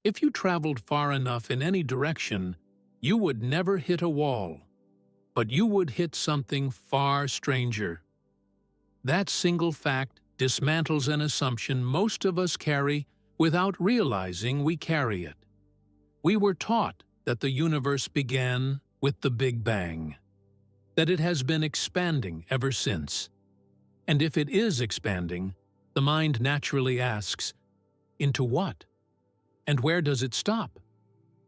If you traveled far enough in any direction, you would never hit a wall, but you would hit something far stranger. That single fact dismantles an assumption most of us carry without realizing we carry it. We were taught that the universe began with the Big Bang, that it has been expanding ever since. And if it is expanding, the mind naturally asks, into what? And where does it stop?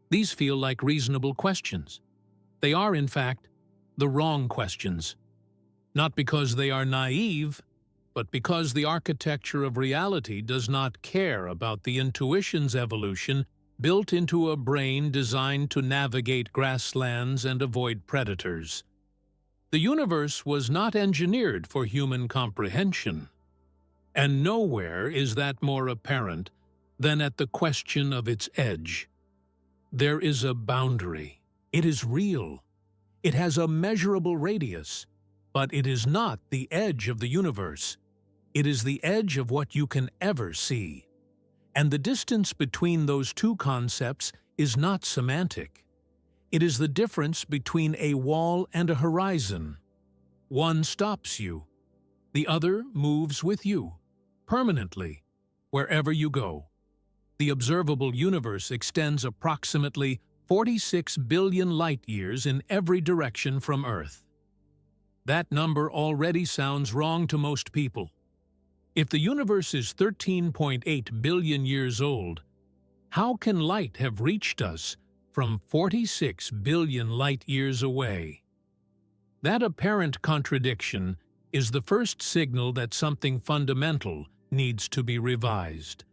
These feel like reasonable questions. They are, in fact, the wrong questions. Not because they are naive, but because the architecture of reality does not care about the intuition's evolution built into a brain designed to navigate grasslands and avoid predators. The universe was not engineered for human comprehension, and nowhere is that more apparent than at the question of its edge. There is a boundary. It is real. It has a measurable radius, but it is not the edge of the universe. It is the edge of what you can ever see. And the distance between those two concepts is not semantic. It is the difference between a wall and a horizon. One stops you. The other moves with you, permanently, wherever you go. The observable universe extends approximately 46 billion light-years in every direction from Earth. That number already sounds wrong to most people. If the universe is 13.8 billion years old, how can light have reached us from 46 billion light-years away? That apparent contradiction is the first signal that something fundamental needs to be revised.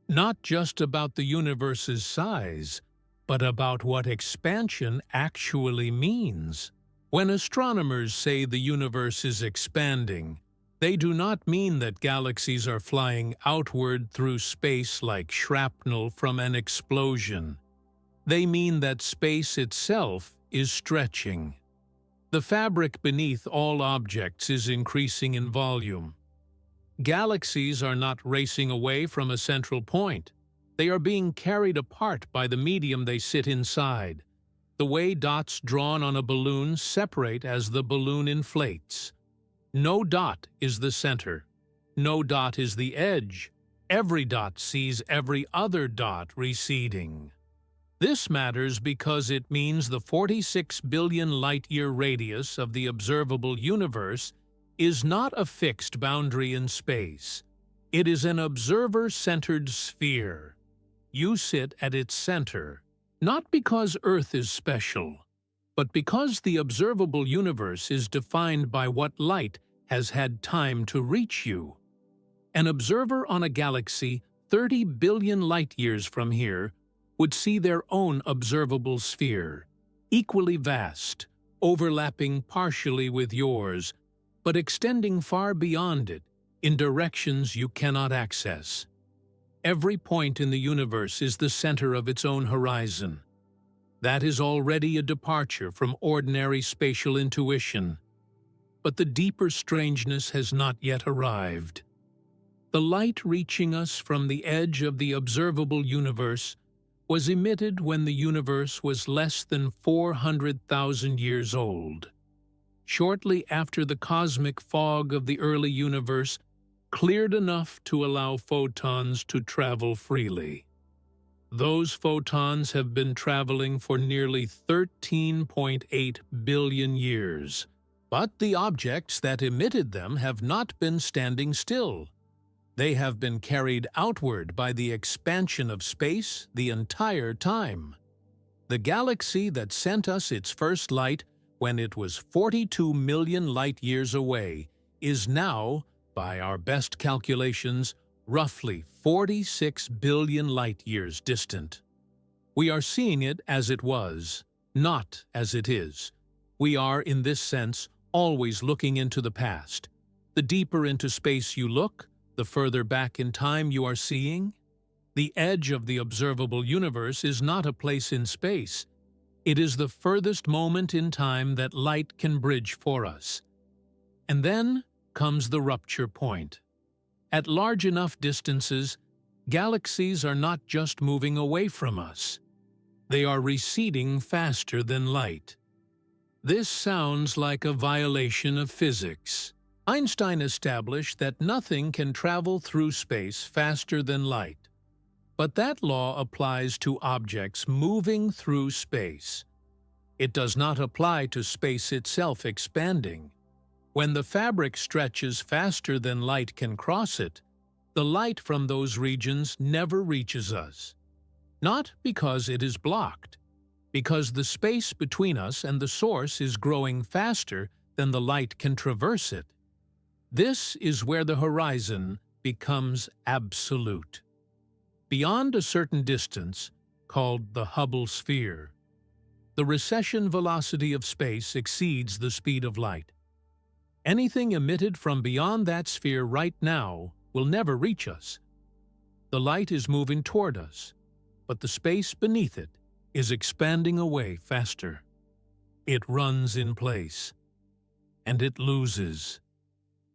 Not just about the universe's size, but about what expansion actually means. When astronomers say the universe is expanding, they do not mean that galaxies are flying outward through space like shrapnel from an explosion. They mean that space itself is stretching. The fabric beneath all objects is increasing in volume. Galaxies are not racing away from a central point. They are being carried apart by the medium they sit inside, the way dots drawn on a balloon separate as the balloon inflates. No dot is the center. No dot is the edge. Every dot sees every other dot receding. This matters because it means the 46 billion light-year radius of the observable universe is not a fixed boundary in space. It is an observer-centered sphere. You sit at its center, not because Earth is special, but because the observable universe is defined by what light has had time to reach you. An observer on a galaxy 30 billion light-years from here would see their own observable sphere, equally vast, overlapping partially with yours, but extending far beyond it in directions you cannot access. Every point in the universe is the center of its own horizon. That is already a departure from ordinary spatial intuition. But the deeper strangeness has not yet arrived. The light reaching us from the edge of the observable universe was emitted when the universe was less than 400,000 years old. Shortly after the cosmic fog of the early universe cleared enough to allow photons to travel freely. Those photons have been traveling for nearly 13.8 billion years, but the objects that emitted them have not been standing still. They have been carried outward by the expansion of space the entire time. The galaxy that sent us its first light when it was 42 million light-years away is now, by our best calculations, roughly 46 billion light-years distant. We are seeing it as it was, not as it is. We are, in this sense, always looking into the past. The deeper into space you look, the further back in time you are seeing. The edge of the observable universe is not a place in space. It is the furthest moment in time that light can bridge for us. And then comes the rupture point. At large enough distances, Galaxies are not just moving away from us. They are receding faster than light. This sounds like a violation of physics. Einstein established that nothing can travel through space faster than light. But that law applies to objects moving through space. It does not apply to space itself expanding. When the fabric stretches faster than light can cross it, the light from those regions never reaches us. Not because it is blocked, because the space between us and the source is growing faster than the light can traverse it. This is where the horizon becomes absolute. Beyond a certain distance, called the Hubble sphere, the recession velocity of space exceeds the speed of light. Anything emitted from beyond that sphere right now will never reach us. The light is moving toward us, but the space beneath it is expanding away faster. It runs in place, and it loses.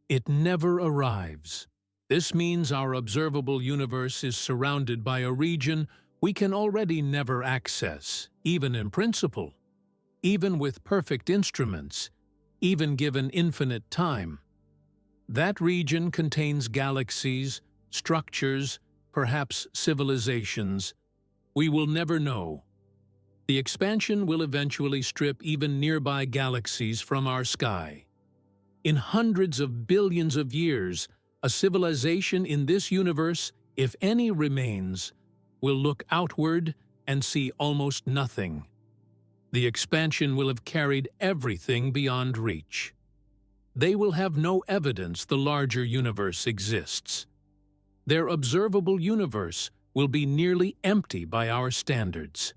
It never arrives. This means our observable universe is surrounded by a region we can already never access, even in principle, even with perfect instruments, even given infinite time. That region contains galaxies, structures, perhaps civilizations. We will never know. The expansion will eventually strip even nearby galaxies from our sky. In hundreds of billions of years, a civilization in this universe, if any remains, will look outward and see almost nothing. The expansion will have carried everything beyond reach. They will have no evidence the larger universe exists. Their observable universe will be nearly empty by our standards.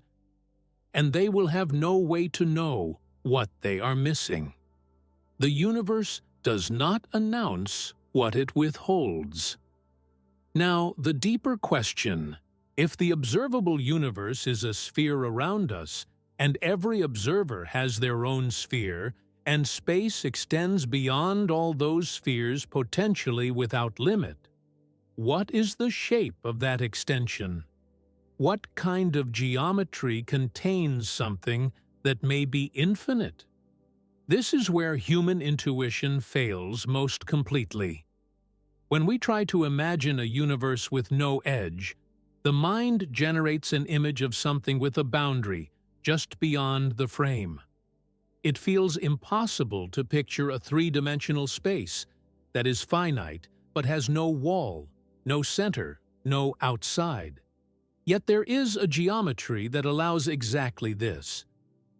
And they will have no way to know what they are missing. The universe does not announce what it withholds. Now, the deeper question, if the observable universe is a sphere around us, and every observer has their own sphere, and space extends beyond all those spheres potentially without limit, what is the shape of that extension? What kind of geometry contains something that may be infinite? This is where human intuition fails most completely. When we try to imagine a universe with no edge, the mind generates an image of something with a boundary just beyond the frame. It feels impossible to picture a three-dimensional space that is finite but has no wall, no center, no outside. Yet there is a geometry that allows exactly this.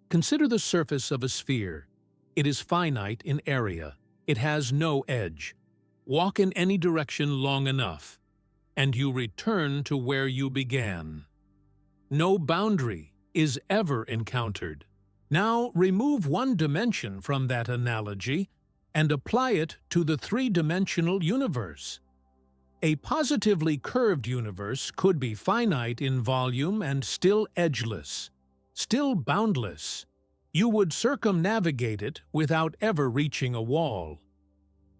Consider the surface of a sphere. It is finite in area. It has no edge. Walk in any direction long enough, and you return to where you began. No boundary is ever encountered. Now remove one dimension from that analogy and apply it to the three-dimensional universe. A positively curved universe could be finite in volume and still edgeless, still boundless. You would circumnavigate it without ever reaching a wall.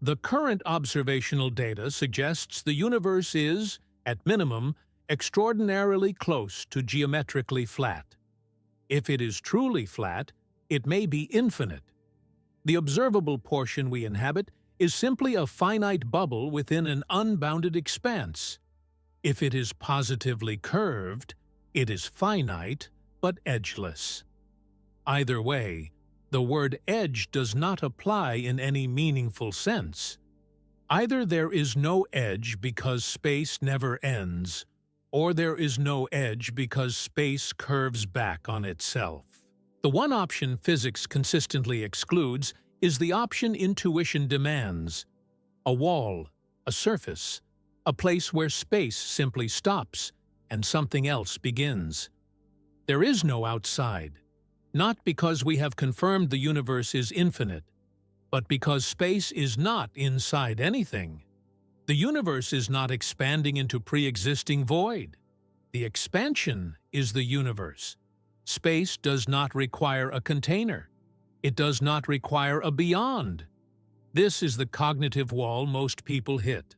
The current observational data suggests the universe is, at minimum, extraordinarily close to geometrically flat. If it is truly flat, it may be infinite. The observable portion we inhabit is simply a finite bubble within an unbounded expanse. If it is positively curved, it is finite but edgeless. Either way, the word edge does not apply in any meaningful sense. Either there is no edge because space never ends, or there is no edge because space curves back on itself. The one option physics consistently excludes is the option intuition demands: a wall, a surface, a place where space simply stops and something else begins. There is no outside, not because we have confirmed the universe is infinite, but because space is not inside anything. The universe is not expanding into pre-existing void. The expansion is the universe. Space does not require a container. It does not require a beyond. This is the cognitive wall most people hit.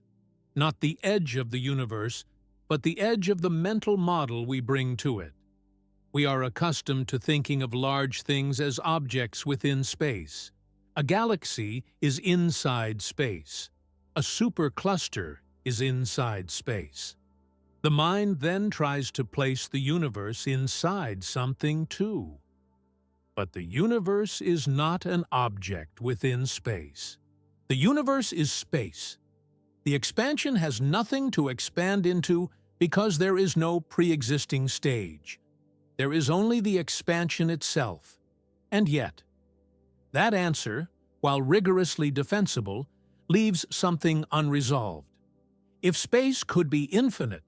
Not the edge of the universe, but the edge of the mental model we bring to it. We are accustomed to thinking of large things as objects within space. A galaxy is inside space. A supercluster is inside space. The mind then tries to place the universe inside something too. But the universe is not an object within space. The universe is space. The expansion has nothing to expand into because there is no pre-existing stage. There is only the expansion itself. And yet, that answer, while rigorously defensible, leaves something unresolved. If space could be infinite,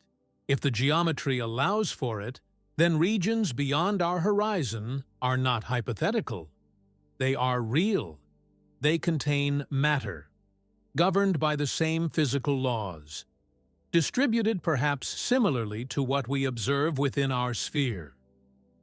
if the geometry allows for it, then regions beyond our horizon are not hypothetical. They are real. They contain matter, governed by the same physical laws, distributed perhaps similarly to what we observe within our sphere.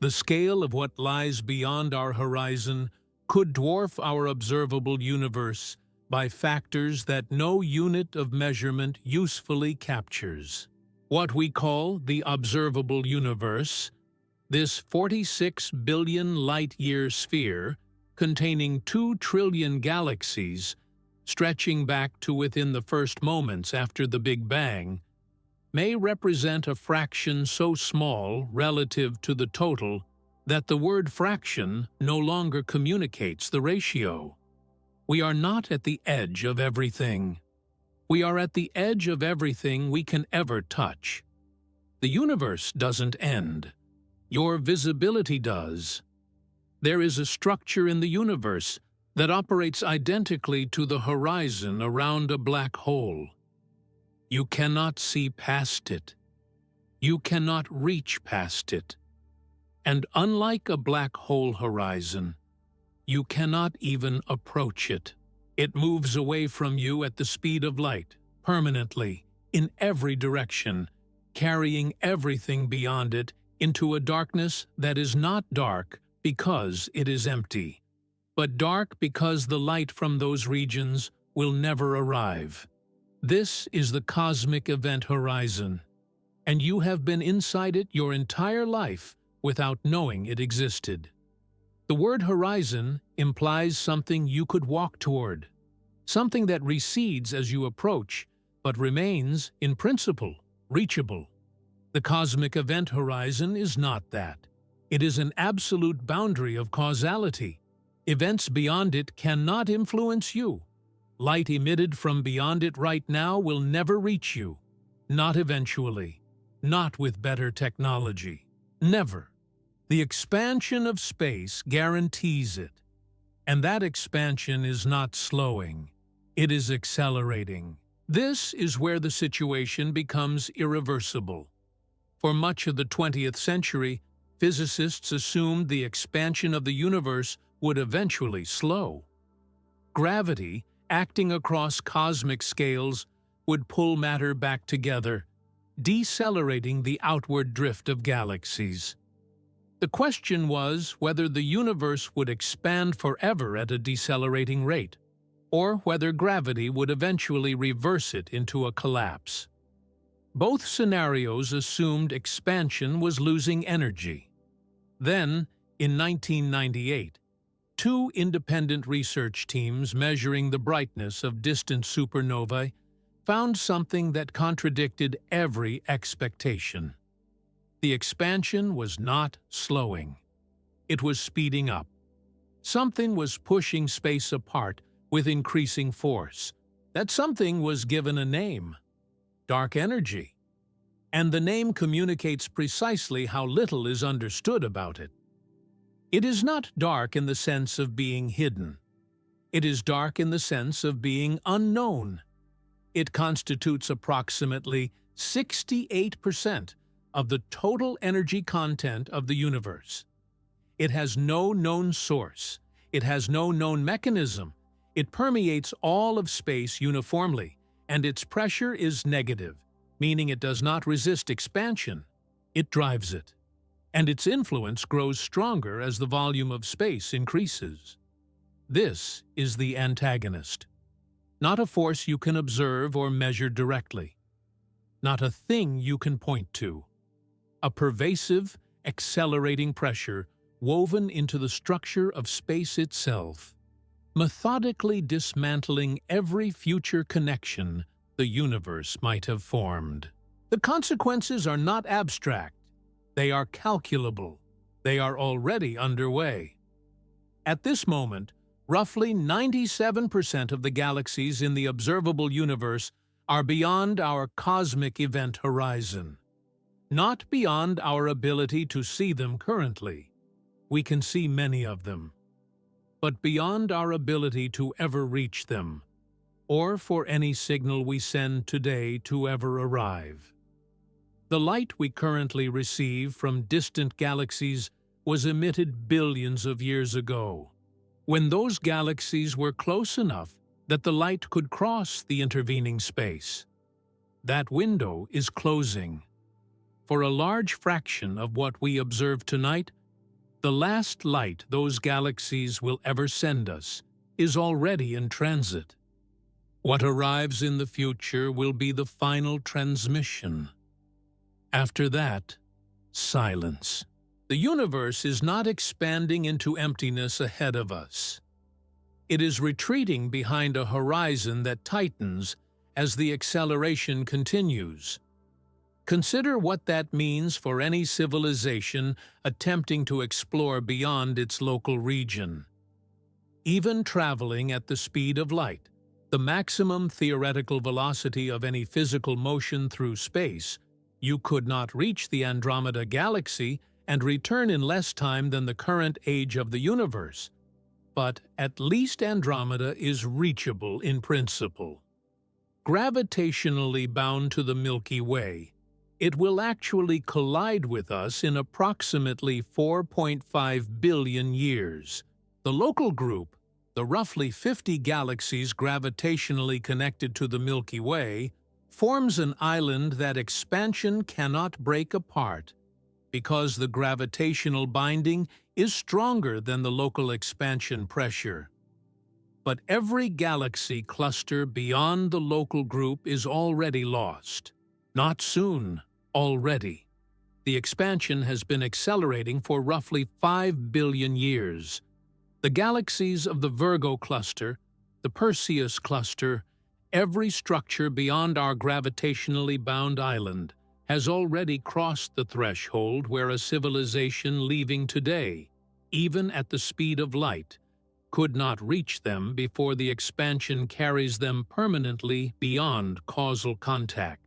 The scale of what lies beyond our horizon could dwarf our observable universe by factors that no unit of measurement usefully captures. What we call the observable universe, this 46 billion light-year sphere containing 2 trillion galaxies, stretching back to within the first moments after the Big Bang, may represent a fraction so small relative to the total that the word fraction no longer communicates the ratio. We are not at the edge of everything. We are at the edge of everything we can ever touch. The universe doesn't end. Your visibility does. There is a structure in the universe that operates identically to the horizon around a black hole. You cannot see past it. You cannot reach past it. And unlike a black hole horizon, you cannot even approach it. It moves away from you at the speed of light, permanently, in every direction, carrying everything beyond it into a darkness that is not dark because it is empty, but dark because the light from those regions will never arrive. This is the cosmic event horizon, and you have been inside it your entire life without knowing it existed. The word horizon implies something you could walk toward, something that recedes as you approach, but remains, in principle, reachable. The cosmic event horizon is not that. It is an absolute boundary of causality. Events beyond it cannot influence you. Light emitted from beyond it right now will never reach you. Not eventually. Not with better technology. Never. The expansion of space guarantees it. And that expansion is not slowing. It is accelerating. This is where the situation becomes irreversible. For much of the 20th century, physicists assumed the expansion of the universe would eventually slow. Gravity, acting across cosmic scales, would pull matter back together, decelerating the outward drift of galaxies. The question was whether the universe would expand forever at a decelerating rate, or whether gravity would eventually reverse it into a collapse. Both scenarios assumed expansion was losing energy. Then, in 1998, 2 independent research teams measuring the brightness of distant supernovae found something that contradicted every expectation. The expansion was not slowing. It was speeding up. Something was pushing space apart with increasing force. That something was given a name: dark energy. And the name communicates precisely how little is understood about it. It is not dark in the sense of being hidden. It is dark in the sense of being unknown. It constitutes approximately 68% of the total energy content of the universe. It has no known source. It has no known mechanism. It permeates all of space uniformly, and its pressure is negative, meaning it does not resist expansion. It drives it. And its influence grows stronger as the volume of space increases. This is the antagonist, not a force you can observe or measure directly. not a thing you can point to. A pervasive, accelerating pressure woven into the structure of space itself, methodically dismantling every future connection the universe might have formed. The consequences are not abstract. They are calculable. They are already underway. At this moment, roughly 97% of the galaxies in the observable universe are beyond our cosmic event horizon. Not beyond our ability to see them currently. We can see many of them. But beyond our ability to ever reach them, or for any signal we send today to ever arrive. The light we currently receive from distant galaxies was emitted billions of years ago, when those galaxies were close enough that the light could cross the intervening space. That window is closing. For a large fraction of what we observe tonight, the last light those galaxies will ever send us is already in transit. What arrives in the future will be the final transmission. After that, silence. The universe is not expanding into emptiness ahead of us. It is retreating behind a horizon that tightens as the acceleration continues. Consider what that means for any civilization attempting to explore beyond its local region. Even traveling at the speed of light, the maximum theoretical velocity of any physical motion through space, you could not reach the Andromeda Galaxy and return in less time than the current age of the universe. But at least Andromeda is reachable in principle. Gravitationally bound to the Milky Way, it will actually collide with us in approximately 4.5 billion years. The local group, the roughly 50 galaxies gravitationally connected to the Milky Way, forms an island that expansion cannot break apart because the gravitational binding is stronger than the local expansion pressure. But every galaxy cluster beyond the local group is already lost. Not soon, already. The expansion has been accelerating for roughly 5 billion years. The galaxies of the Virgo cluster, the Perseus cluster, every structure beyond our gravitationally bound island has already crossed the threshold where a civilization leaving today, even at the speed of light, could not reach them before the expansion carries them permanently beyond causal contact.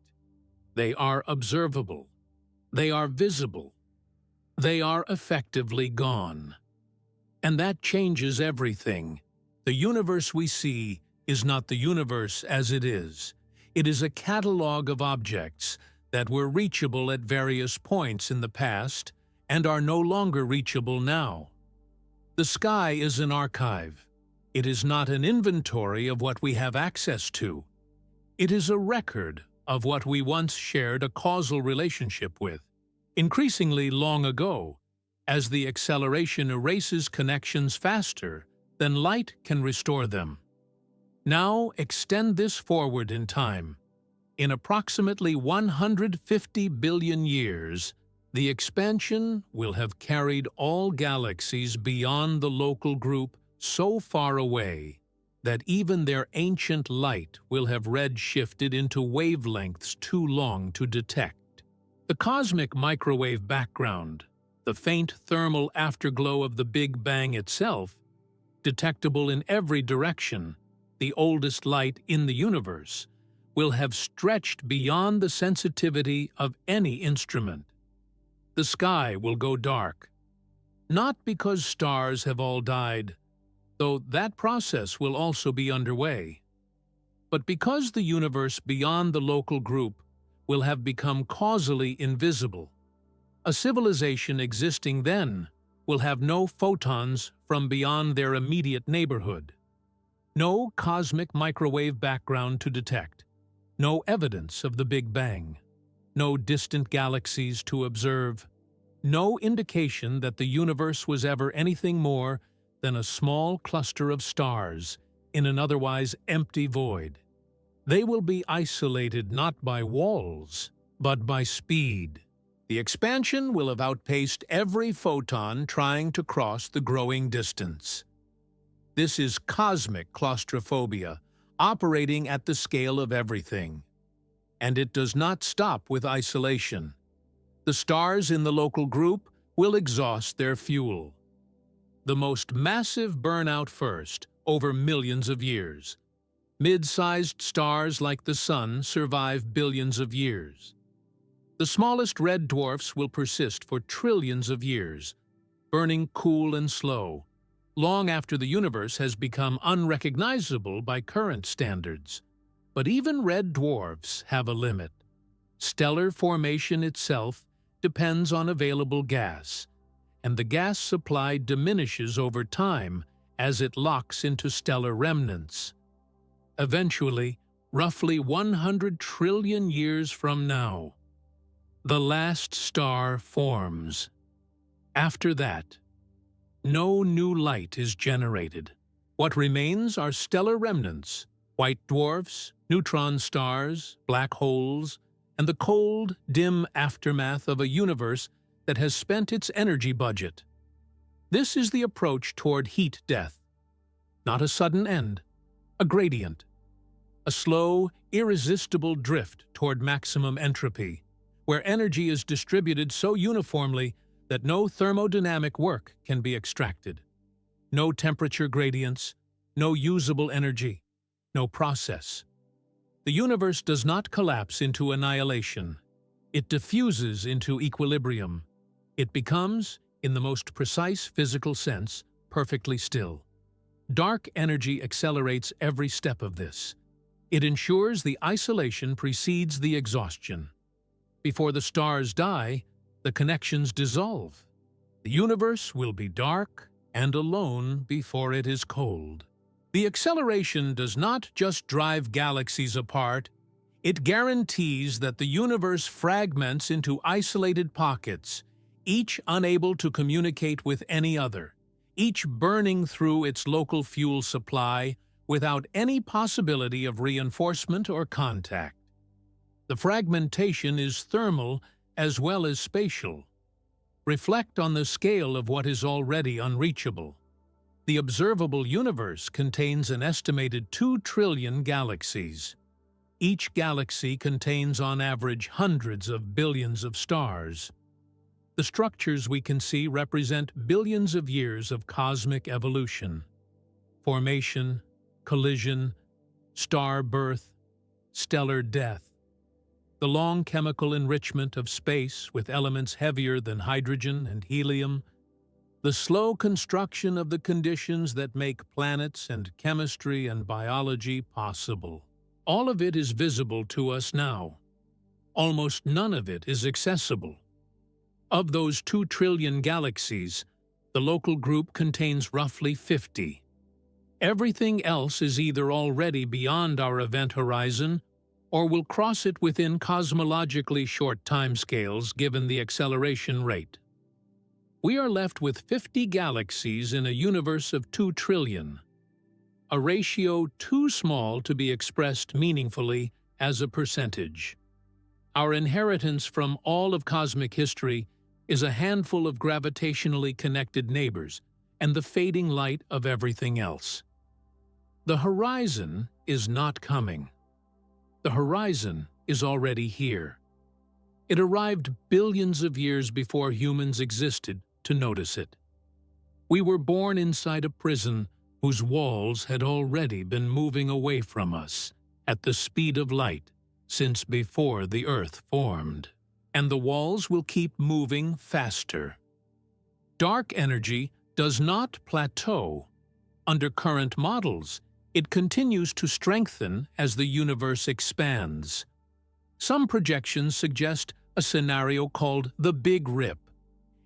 They are observable. They are visible. They are effectively gone. And that changes everything. The universe we see is not the universe as it is. It is a catalog of objects that were reachable at various points in the past and are no longer reachable now. The sky is an archive. It is not an inventory of what we have access to. It is a record of what we once shared a causal relationship with, increasingly long ago, as the acceleration erases connections faster than light can restore them. Now extend this forward in time. In approximately 150 billion years, the expansion will have carried all galaxies beyond the local group so far away that even their ancient light will have red-shifted into wavelengths too long to detect. The cosmic microwave background, the faint thermal afterglow of the Big Bang itself, detectable in every direction, the oldest light in the universe, will have stretched beyond the sensitivity of any instrument. The sky will go dark, not because stars have all died, though that process will also be underway, but because the universe beyond the local group will have become causally invisible. A civilization existing then will have no photons from beyond their immediate neighborhood, no cosmic microwave background to detect, no evidence of the Big Bang, no distant galaxies to observe, no indication that the universe was ever anything more than a small cluster of stars in an otherwise empty void. They will be isolated not by walls, but by speed. The expansion will have outpaced every photon trying to cross the growing distance. This is cosmic claustrophobia, operating at the scale of everything. And it does not stop with isolation. The stars in the local group will exhaust their fuel. The most massive burnout first, over millions of years. Mid-sized stars like the Sun survive billions of years. The smallest red dwarfs will persist for trillions of years, burning cool and slow, long after the universe has become unrecognizable by current standards. But even red dwarfs have a limit. Stellar formation itself depends on available gas, and the gas supply diminishes over time as it locks into stellar remnants. Eventually, roughly 100 trillion years from now, the last star forms. After that, no new light is generated. What remains are stellar remnants, white dwarfs, neutron stars, black holes, and the cold, dim aftermath of a universe that has spent its energy budget. This is the approach toward heat death. Not a sudden end, a gradient. A slow, irresistible drift toward maximum entropy, where energy is distributed so uniformly that no thermodynamic work can be extracted. No temperature gradients, no usable energy, no process. The universe does not collapse into annihilation. It diffuses into equilibrium. It becomes, in the most precise physical sense, perfectly still. Dark energy accelerates every step of this. It ensures the isolation precedes the exhaustion. Before the stars die, the connections dissolve. The universe will be dark and alone before it is cold. The acceleration does not just drive galaxies apart, it guarantees that the universe fragments into isolated pockets, each unable to communicate with any other, each burning through its local fuel supply without any possibility of reinforcement or contact. The fragmentation is thermal as well as spatial. Reflect on the scale of what is already unreachable. The observable universe contains an estimated 2 trillion galaxies. Each galaxy contains on average hundreds of billions of stars. The structures we can see represent billions of years of cosmic evolution. Formation, collision, star birth, stellar death. The long chemical enrichment of space with elements heavier than hydrogen and helium, the slow construction of the conditions that make planets and chemistry and biology possible. All of it is visible to us now. Almost none of it is accessible. Of those 2 trillion galaxies, the local group contains roughly 50. Everything else is either already beyond our event horizon or will cross it within cosmologically short timescales given the acceleration rate. We are left with 50 galaxies in a universe of 2 trillion, a ratio too small to be expressed meaningfully as a percentage. Our inheritance from all of cosmic history is a handful of gravitationally connected neighbors and the fading light of everything else. The horizon is not coming. The horizon is already here. It arrived billions of years before humans existed to notice it. We were born inside a prison whose walls had already been moving away from us at the speed of light since before the Earth formed. And the walls will keep moving faster. Dark energy does not plateau. Under current models, it continues to strengthen as the universe expands. Some projections suggest a scenario called the Big Rip,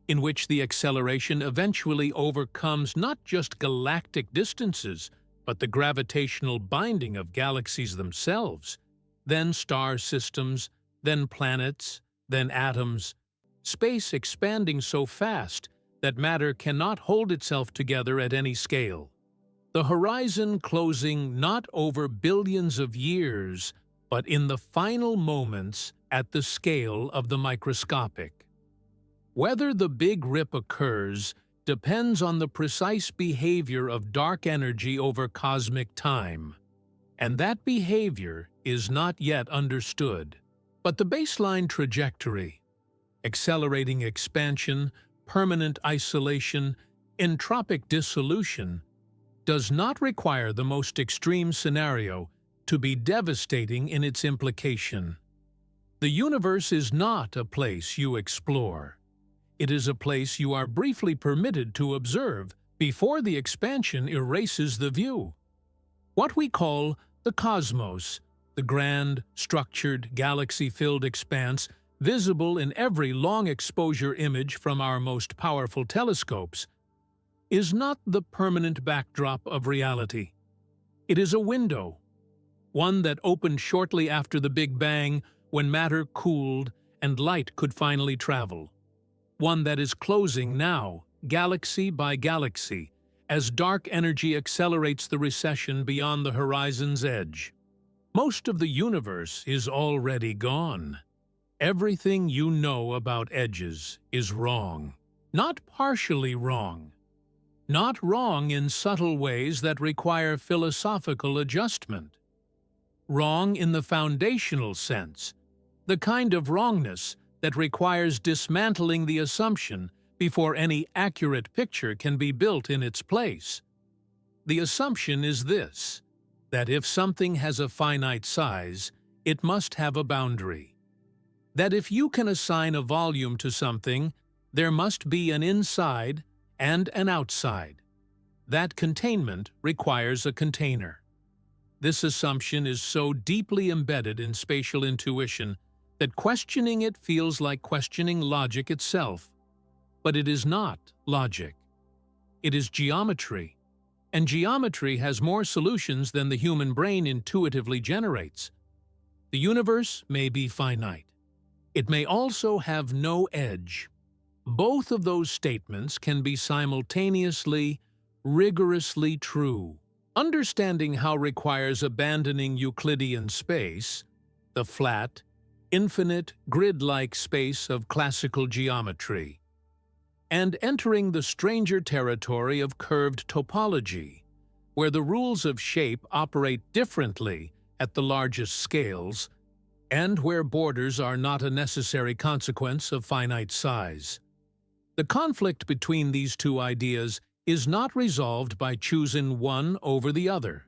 in which the acceleration eventually overcomes not just galactic distances, but the gravitational binding of galaxies themselves, then star systems, then planets, then atoms, space expanding so fast that matter cannot hold itself together at any scale. the horizon closing not over billions of years, but in the final moments at the scale of the microscopic. Whether the Big Rip occurs depends on the precise behavior of dark energy over cosmic time, and that behavior is not yet understood. But the baseline trajectory, accelerating expansion, permanent isolation, entropic dissolution, does not require the most extreme scenario to be devastating in its implication. The universe is not a place you explore. It is a place you are briefly permitted to observe before the expansion erases the view. What we call the cosmos, the grand, structured, galaxy-filled expanse, visible in every long-exposure image from our most powerful telescopes, is not the permanent backdrop of reality. It is a window, one that opened shortly after the Big Bang when matter cooled and light could finally travel. One that is closing now, galaxy by galaxy, as dark energy accelerates the recession beyond the horizon's edge. Most of the universe is already gone. Everything you know about edges is wrong. Not partially wrong. Not wrong in subtle ways that require philosophical adjustment. Wrong in the foundational sense, the kind of wrongness that requires dismantling the assumption before any accurate picture can be built in its place. The assumption is this, that if something has a finite size, it must have a boundary. That if you can assign a volume to something, there must be an inside and an outside. That containment requires a container. This assumption is so deeply embedded in spatial intuition that questioning it feels like questioning logic itself. But it is not logic. It is geometry. And geometry has more solutions than the human brain intuitively generates. The universe may be finite. It may also have no edge. Both of those statements can be simultaneously, rigorously true. Understanding how requires abandoning Euclidean space, the flat, infinite, grid-like space of classical geometry, and entering the stranger territory of curved topology, where the rules of shape operate differently at the largest scales, and where borders are not a necessary consequence of finite size. The conflict between these two ideas is not resolved by choosing one over the other.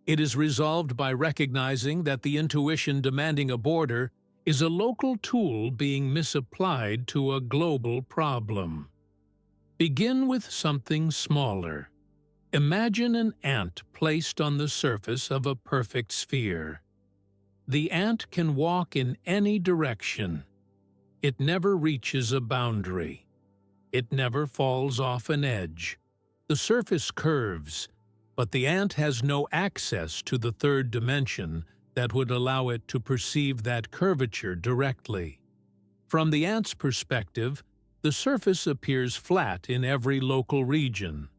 It is resolved by recognizing that the intuition demanding a border is a local tool being misapplied to a global problem. Begin with something smaller. Imagine an ant placed on the surface of a perfect sphere. The ant can walk in any direction. It never reaches a boundary. It never falls off an edge. The surface curves, but the ant has no access to the third dimension that would allow it to perceive that curvature directly. From the ant's perspective, the surface appears flat in every local region.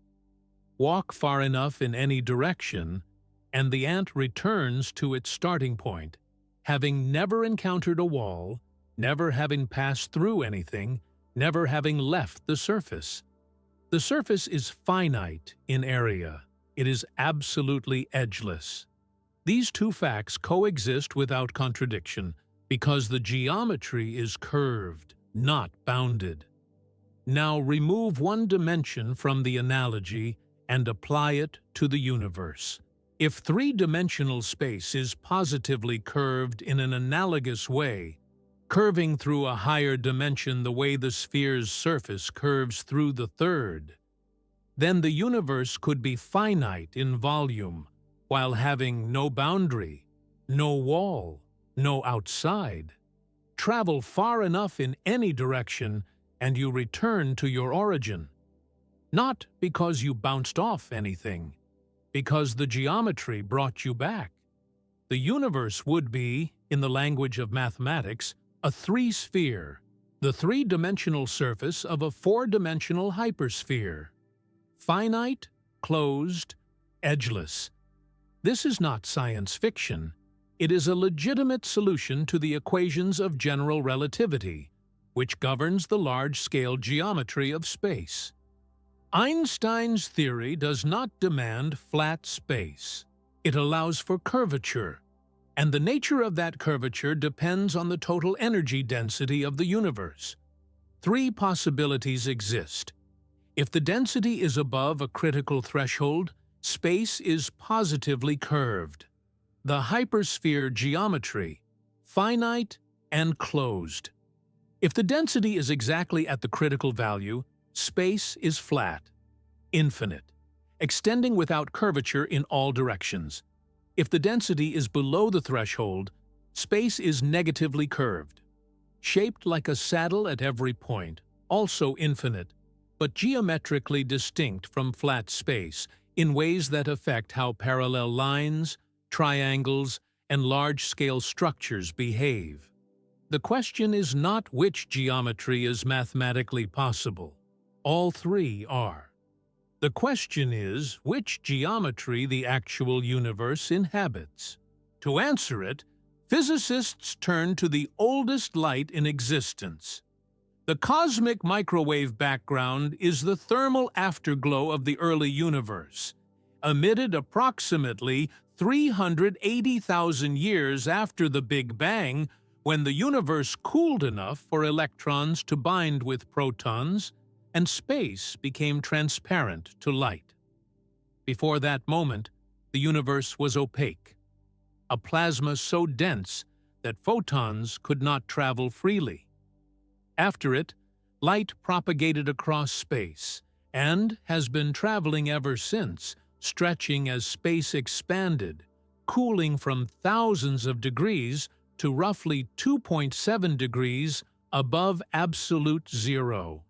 Walk far enough in any direction, and the ant returns to its starting point, having never encountered a wall, never having passed through anything, never having left the surface. The surface is finite in area. It is absolutely edgeless. These two facts coexist without contradiction because the geometry is curved, not bounded. Now remove one dimension from the analogy and apply it to the universe. If three-dimensional space is positively curved in an analogous way, curving through a higher dimension the way the sphere's surface curves through the third, then the universe could be finite in volume while having no boundary, no wall, no outside. Travel far enough in any direction and you return to your origin. Not because you bounced off anything, because the geometry brought you back. The universe would be, in the language of mathematics, a three-sphere, the three-dimensional surface of a four-dimensional hypersphere. Finite, closed, Edgeless. This is not science fiction. It is a legitimate solution to the equations of general relativity, which governs the large-scale geometry of space. Einstein's theory does not demand flat space. It allows for curvature, and the nature of that curvature depends on the total energy density of the universe. Three possibilities exist. If the density is above a critical threshold, space is positively curved. The hypersphere geometry, finite and closed. If the density is exactly at the critical value, space is flat, infinite, extending without curvature in all directions. If the density is below the threshold, space is negatively curved, shaped like a saddle at every point, also infinite, but geometrically distinct from flat space in ways that affect how parallel lines, triangles, and large-scale structures behave. The question is not which geometry is mathematically possible. All three are. The question is which geometry the actual universe inhabits. To answer it, physicists turn to the oldest light in existence. The cosmic microwave background is the thermal afterglow of the early universe, emitted approximately 380,000 years after the Big Bang, when the universe cooled enough for electrons to bind with protons, and space became transparent to light. Before that moment, the universe was opaque, a plasma so dense that photons could not travel freely. After it, light propagated across space and has been traveling ever since, stretching as space expanded, cooling from thousands of degrees to roughly 2.7 degrees above absolute zero.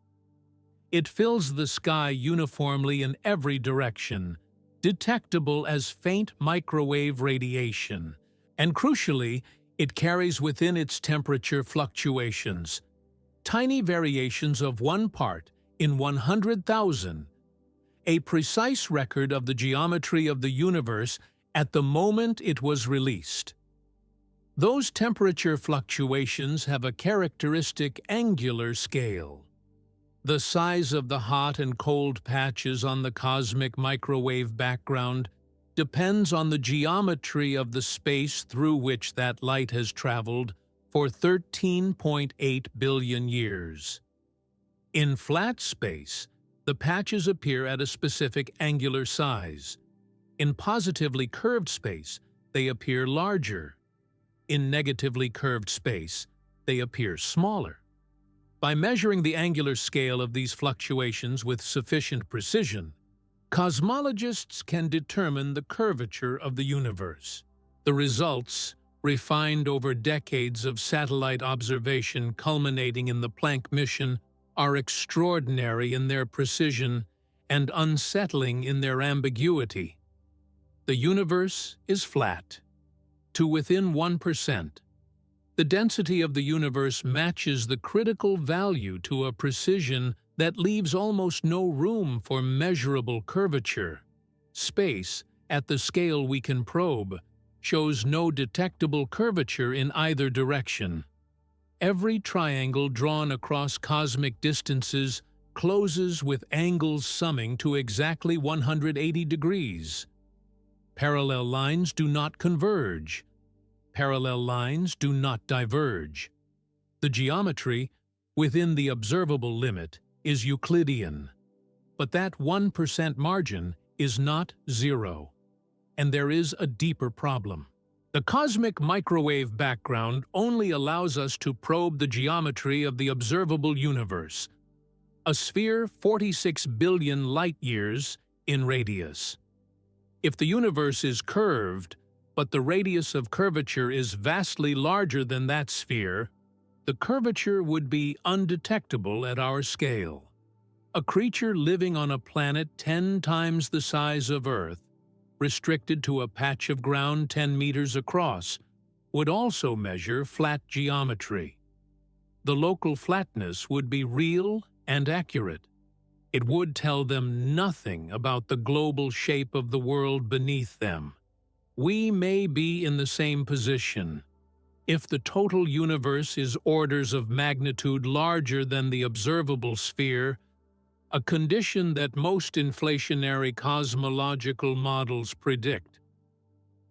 It fills the sky uniformly in every direction, detectable as faint microwave radiation, and crucially, it carries within its temperature fluctuations, tiny variations of 1 part in 100,000, a precise record of the geometry of the universe at the moment it was released. Those temperature fluctuations have a characteristic angular scale. The size of the hot and cold patches on the cosmic microwave background depends on the geometry of the space through which that light has traveled for 13.8 billion years. In flat space, the patches appear at a specific angular size. In positively curved space, they appear larger. In negatively curved space, they appear smaller. By measuring the angular scale of these fluctuations with sufficient precision, cosmologists can determine the curvature of the universe. The results, refined over decades of satellite observation culminating in the Planck mission, are extraordinary in their precision and unsettling in their ambiguity. The universe is flat, to within 1%. The density of the universe matches the critical value to a precision that leaves almost no room for measurable curvature. Space, at the scale we can probe, shows no detectable curvature in either direction. Every triangle drawn across cosmic distances closes with angles summing to exactly 180 degrees. Parallel lines do not converge. Parallel lines do not diverge. The geometry, within the observable limit, is Euclidean. But that 1% margin is not zero. And there is a deeper problem. The cosmic microwave background only allows us to probe the geometry of the observable universe, a sphere 46 billion light-years in radius. If the universe is curved, but the radius of curvature is vastly larger than that sphere, the curvature would be undetectable at our scale. A creature living on a planet 10 times the size of Earth, restricted to a patch of ground 10 meters across, would also measure flat geometry. The local flatness would be real and accurate. It would tell them nothing about the global shape of the world beneath them. We may be in the same position. If the total universe is orders of magnitude larger than the observable sphere, a condition that most inflationary cosmological models predict,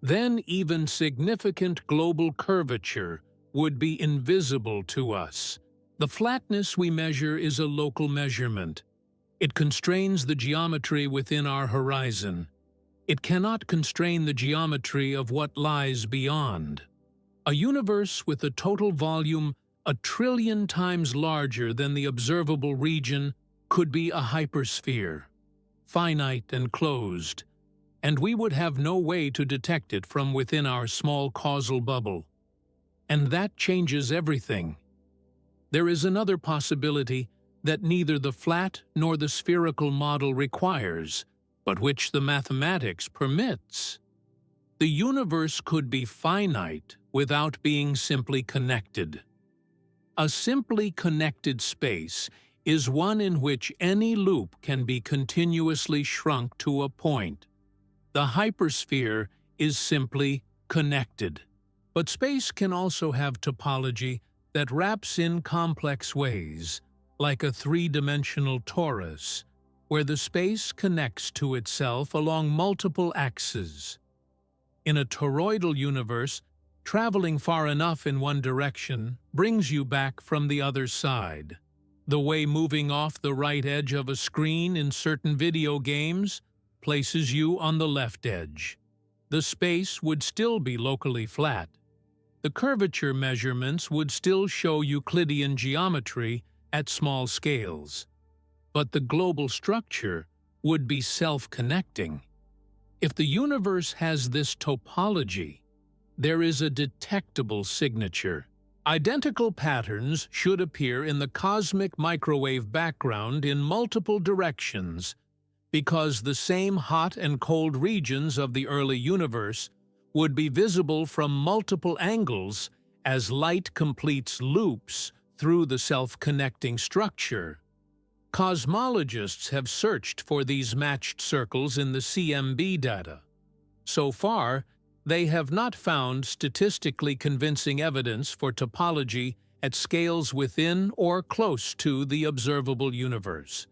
then even significant global curvature would be invisible to us. The flatness we measure is a local measurement. It constrains the geometry within our horizon. It cannot constrain the geometry of what lies beyond. A universe with a total volume 1,000,000,000,000 times larger than the observable region could be a hypersphere, finite and closed, and we would have no way to detect it from within our small causal bubble. And that changes everything. There is another possibility that neither the flat nor the spherical model requires, but which the mathematics permits. The universe could be finite without being simply connected. A simply connected space is one in which any loop can be continuously shrunk to a point. The hypersphere is simply connected. But space can also have topology that wraps in complex ways, like a three-dimensional torus, where the space connects to itself along multiple axes. In a toroidal universe, traveling far enough in one direction brings you back from the other side. The way moving off the right edge of a screen in certain video games places you on the left edge. The space would still be locally flat. The curvature measurements would still show Euclidean geometry at small scales. But the global structure would be self-connecting. If the universe has this topology, there is a detectable signature. Identical patterns should appear in the cosmic microwave background in multiple directions, because the same hot and cold regions of the early universe would be visible from multiple angles as light completes loops through the self-connecting structure. Cosmologists have searched for these matched circles in the CMB data. So far, they have not found statistically convincing evidence for topology at scales within or close to the observable universe.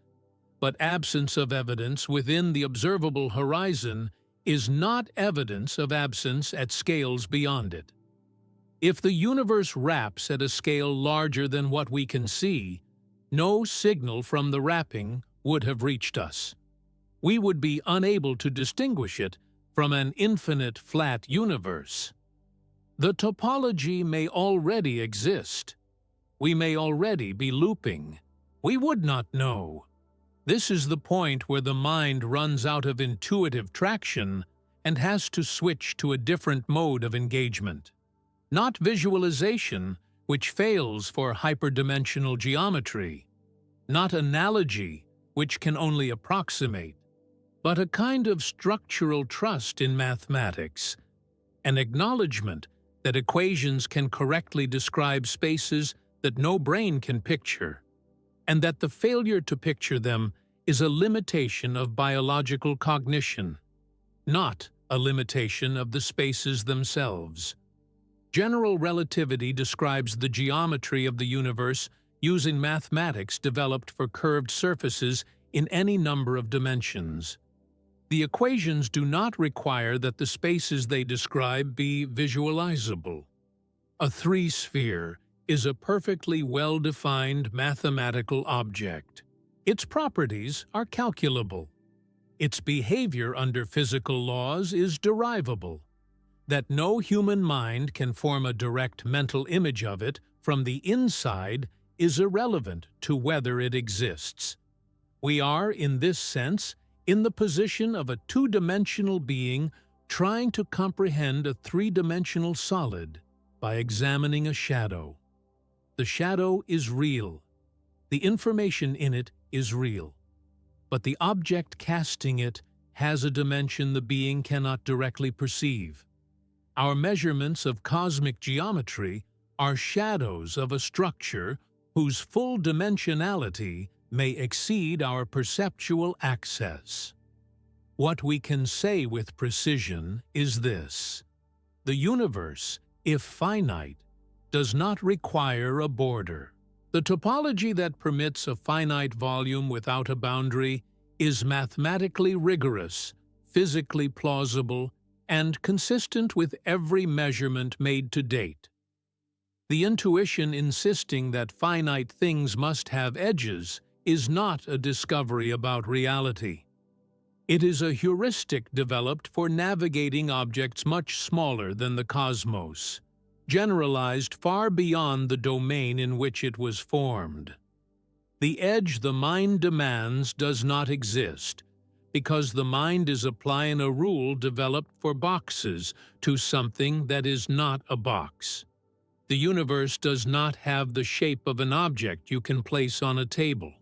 But absence of evidence within the observable horizon is not evidence of absence at scales beyond it. If the universe wraps at a scale larger than what we can see, no signal from the wrapping would have reached us. We would be unable to distinguish it from an infinite flat universe. The topology may already exist. We may already be looping. We would not know. This is the point where the mind runs out of intuitive traction and has to switch to a different mode of engagement. Not visualization, which fails for hyperdimensional geometry, not analogy, which can only approximate, but a kind of structural trust in mathematics, an acknowledgement that equations can correctly describe spaces that no brain can picture, and that the failure to picture them is a limitation of biological cognition, not a limitation of the spaces themselves. General relativity describes the geometry of the universe using mathematics developed for curved surfaces in any number of dimensions. The equations do not require that the spaces they describe be visualizable. A three-sphere is a perfectly well-defined mathematical object. Its properties are calculable. Its behavior under physical laws is derivable. That no human mind can form a direct mental image of it from the inside is irrelevant to whether it exists. We are, in this sense, in the position of a two-dimensional being trying to comprehend a three-dimensional solid by examining a shadow. The shadow is real. The information in it is real. But the object casting it has a dimension the being cannot directly perceive. Our measurements of cosmic geometry are shadows of a structure whose full dimensionality may exceed our perceptual access. What we can say with precision is this: the universe, if finite, does not require a border. The topology that permits a finite volume without a boundary is mathematically rigorous, physically plausible, and consistent with every measurement made to date. The intuition insisting that finite things must have edges is not a discovery about reality. It is a heuristic developed for navigating objects much smaller than the cosmos, generalized far beyond the domain in which it was formed. The edge the mind demands does not exist, because the mind is applying a rule developed for boxes to something that is not a box. The universe does not have the shape of an object you can place on a table.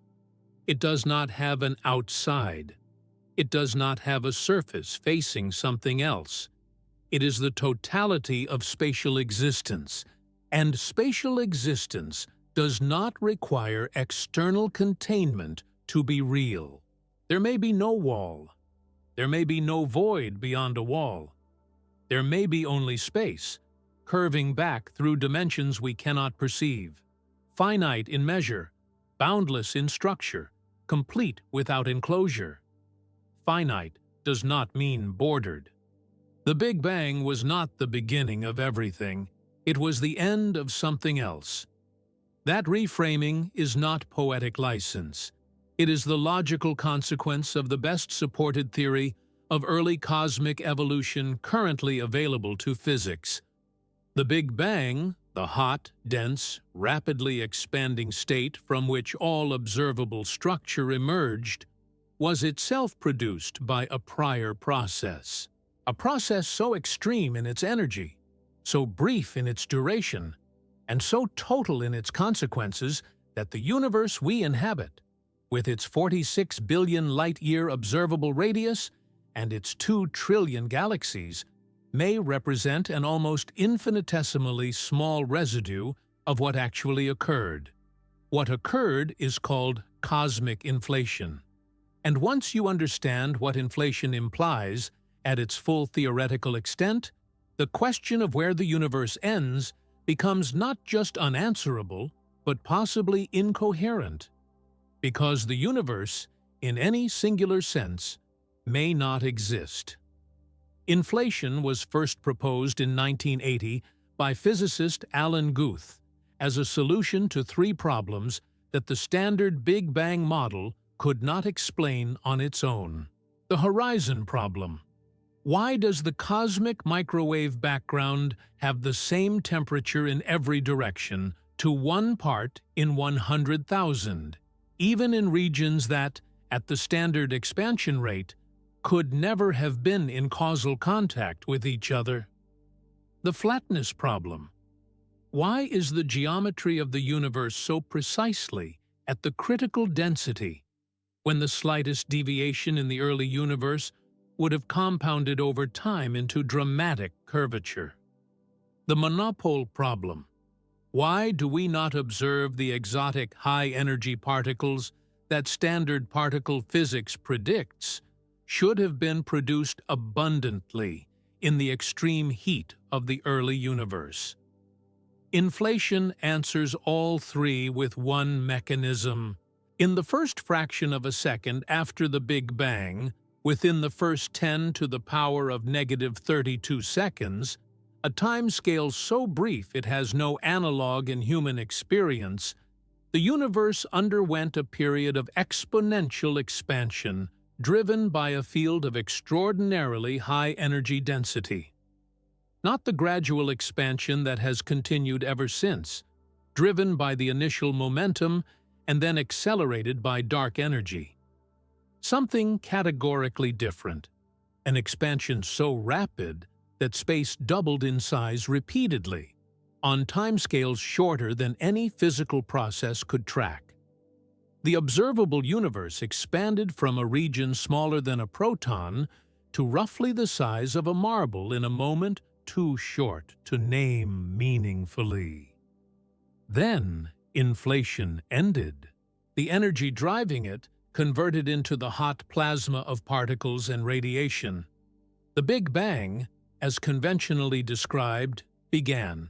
It does not have an outside. It does not have a surface facing something else. It is the totality of spatial existence, and spatial existence does not require external containment to be real. There may be no wall. There may be no void beyond a wall. There may be only space, curving back through dimensions we cannot perceive, finite in measure, boundless in structure, complete without enclosure. Finite does not mean bordered. The Big Bang was not the beginning of everything. It was the end of something else. That reframing is not poetic license. It is the logical consequence of the best-supported theory of early cosmic evolution currently available to physics. The Big Bang, the hot, dense, rapidly expanding state from which all observable structure emerged, was itself produced by a prior process. A process so extreme in its energy, so brief in its duration, and so total in its consequences that the universe we inhabit, with its 46 billion light-year observable radius and its 2 trillion galaxies, may represent an almost infinitesimally small residue of what actually occurred. What occurred is called cosmic inflation. And once you understand what inflation implies at its full theoretical extent, the question of where the universe ends becomes not just unanswerable, but possibly incoherent. Because the universe, in any singular sense, may not exist. Inflation was first proposed in 1980 by physicist Alan Guth as a solution to 3 problems that the standard Big Bang model could not explain on its own. The horizon problem. Why does the cosmic microwave background have the same temperature in every direction to 1 part in 100,000, even in regions that, at the standard expansion rate, could never have been in causal contact with each other? The flatness problem. Why is the geometry of the universe so precisely at the critical density, when the slightest deviation in the early universe would have compounded over time into dramatic curvature? The monopole problem. Why do we not observe the exotic high-energy particles that standard particle physics predicts should have been produced abundantly in the extreme heat of the early universe? Inflation answers all 3 with one mechanism. In the first fraction of a second after the Big Bang, within the first 10 to the power of -32 seconds, a timescale so brief it has no analog in human experience, the universe underwent a period of exponential expansion, driven by a field of extraordinarily high energy density. Not the gradual expansion that has continued ever since, driven by the initial momentum and then accelerated by dark energy. Something categorically different, an expansion so rapid that space doubled in size repeatedly, on timescales shorter than any physical process could track. The observable universe expanded from a region smaller than a proton to roughly the size of a marble in a moment too short to name meaningfully. Then inflation ended. the energy driving it converted into the hot plasma of particles and radiation. The Big Bang, as conventionally described, began.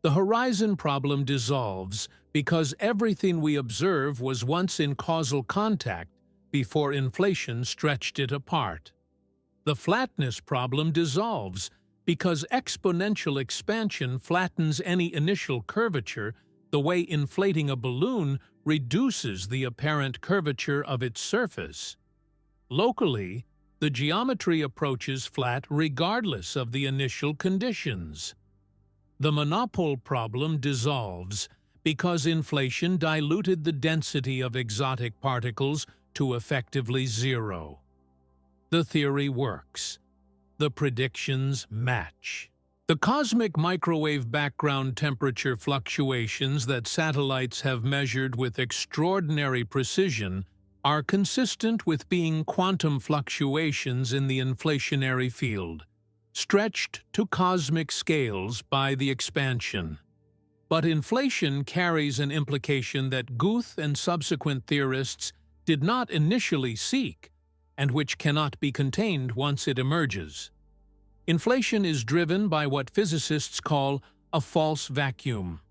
The horizon problem dissolves because everything we observe was once in causal contact before inflation stretched it apart. The flatness problem dissolves because exponential expansion flattens any initial curvature the way inflating a balloon reduces the apparent curvature of its surface. Locally, the geometry approaches flat regardless of the initial conditions. The monopole problem dissolves because inflation diluted the density of exotic particles to effectively zero. The theory works. The predictions match. The cosmic microwave background temperature fluctuations that satellites have measured with extraordinary precision are consistent with being quantum fluctuations in the inflationary field, stretched to cosmic scales by the expansion. But inflation carries an implication that Guth and subsequent theorists did not initially seek, and which cannot be contained once it emerges. Inflation is driven by what physicists call a false vacuum.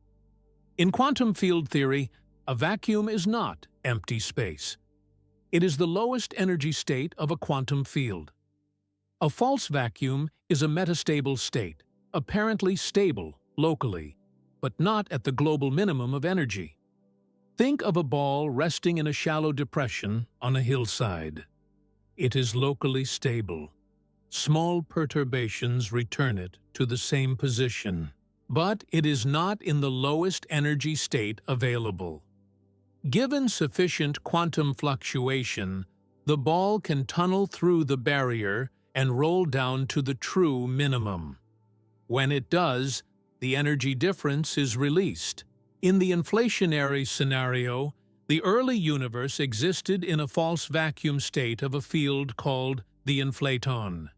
In quantum field theory, a vacuum is not empty space. It is the lowest energy state of a quantum field. A false vacuum is a metastable state, apparently stable locally, but not at the global minimum of energy. Think of a ball resting in a shallow depression on a hillside. It is locally stable. Small perturbations return it to the same position, but it is not in the lowest energy state available. Given sufficient quantum fluctuation, the ball can tunnel through the barrier and roll down to the true minimum. When it does, the energy difference is released. In the inflationary scenario, the early universe existed in a false vacuum state of a field called the inflaton.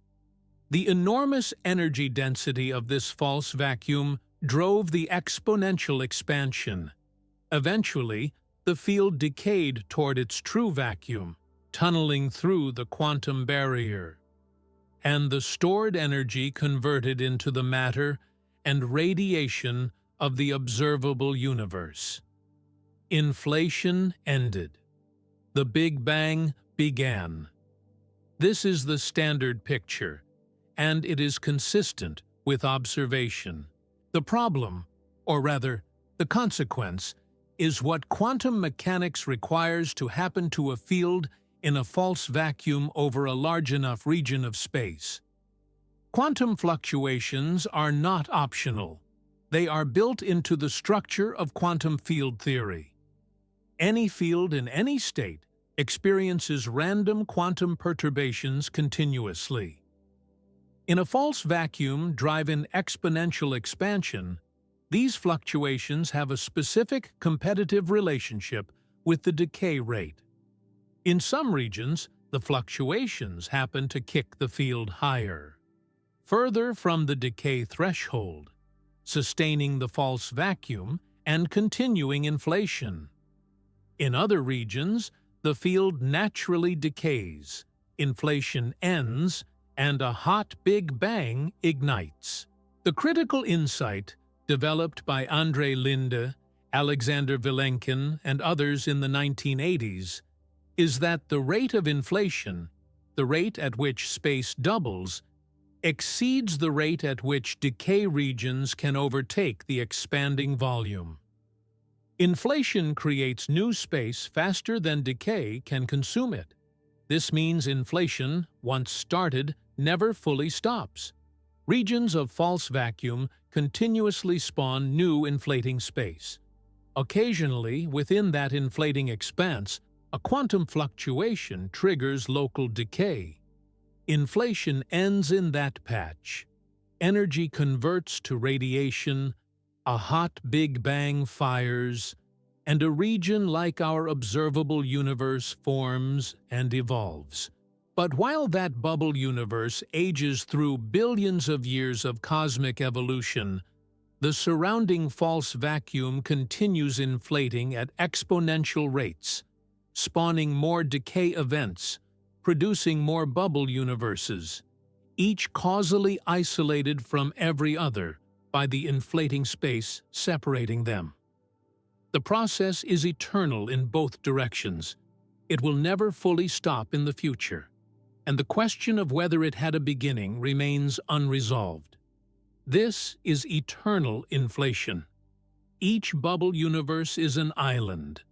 The enormous energy density of this false vacuum drove the exponential expansion. Eventually, the field decayed toward its true vacuum, tunneling through the quantum barrier. And the stored energy converted into the matter and radiation of the observable universe. Inflation ended. The Big Bang began. This is the standard picture, and it is consistent with observation. The problem, or rather, the consequence, is what quantum mechanics requires to happen to a field in a false vacuum over a large enough region of space. Quantum fluctuations are not optional. They are built into the structure of quantum field theory. Any field in any state experiences random quantum perturbations continuously. In a false vacuum driven exponential expansion, these fluctuations have a specific competitive relationship with the decay rate. In some regions, the fluctuations happen to kick the field higher, further from the decay threshold, sustaining the false vacuum and continuing inflation. In other regions, the field naturally decays, inflation ends, and a hot Big Bang ignites. The critical insight, developed by André Linde, Alexander Vilenkin, and others in the 1980s, is that the rate of inflation, the rate at which space doubles, exceeds the rate at which decay regions can overtake the expanding volume. Inflation creates new space faster than decay can consume it. This means inflation, once started, never fully stops. Regions of false vacuum continuously spawn new inflating space. Occasionally, within that inflating expanse, a quantum fluctuation triggers local decay. Inflation ends in that patch. Energy converts to radiation, a hot Big Bang fires, and a region like our observable universe forms and evolves. But while that bubble universe ages through billions of years of cosmic evolution, The surrounding false vacuum continues inflating at exponential rates, spawning more decay events, producing more bubble universes, each causally isolated from every other by the inflating space separating them. The process is eternal in both directions. It will never fully stop in the future, and the question of whether it had a beginning remains unresolved. This is eternal inflation. Each bubble universe is an island.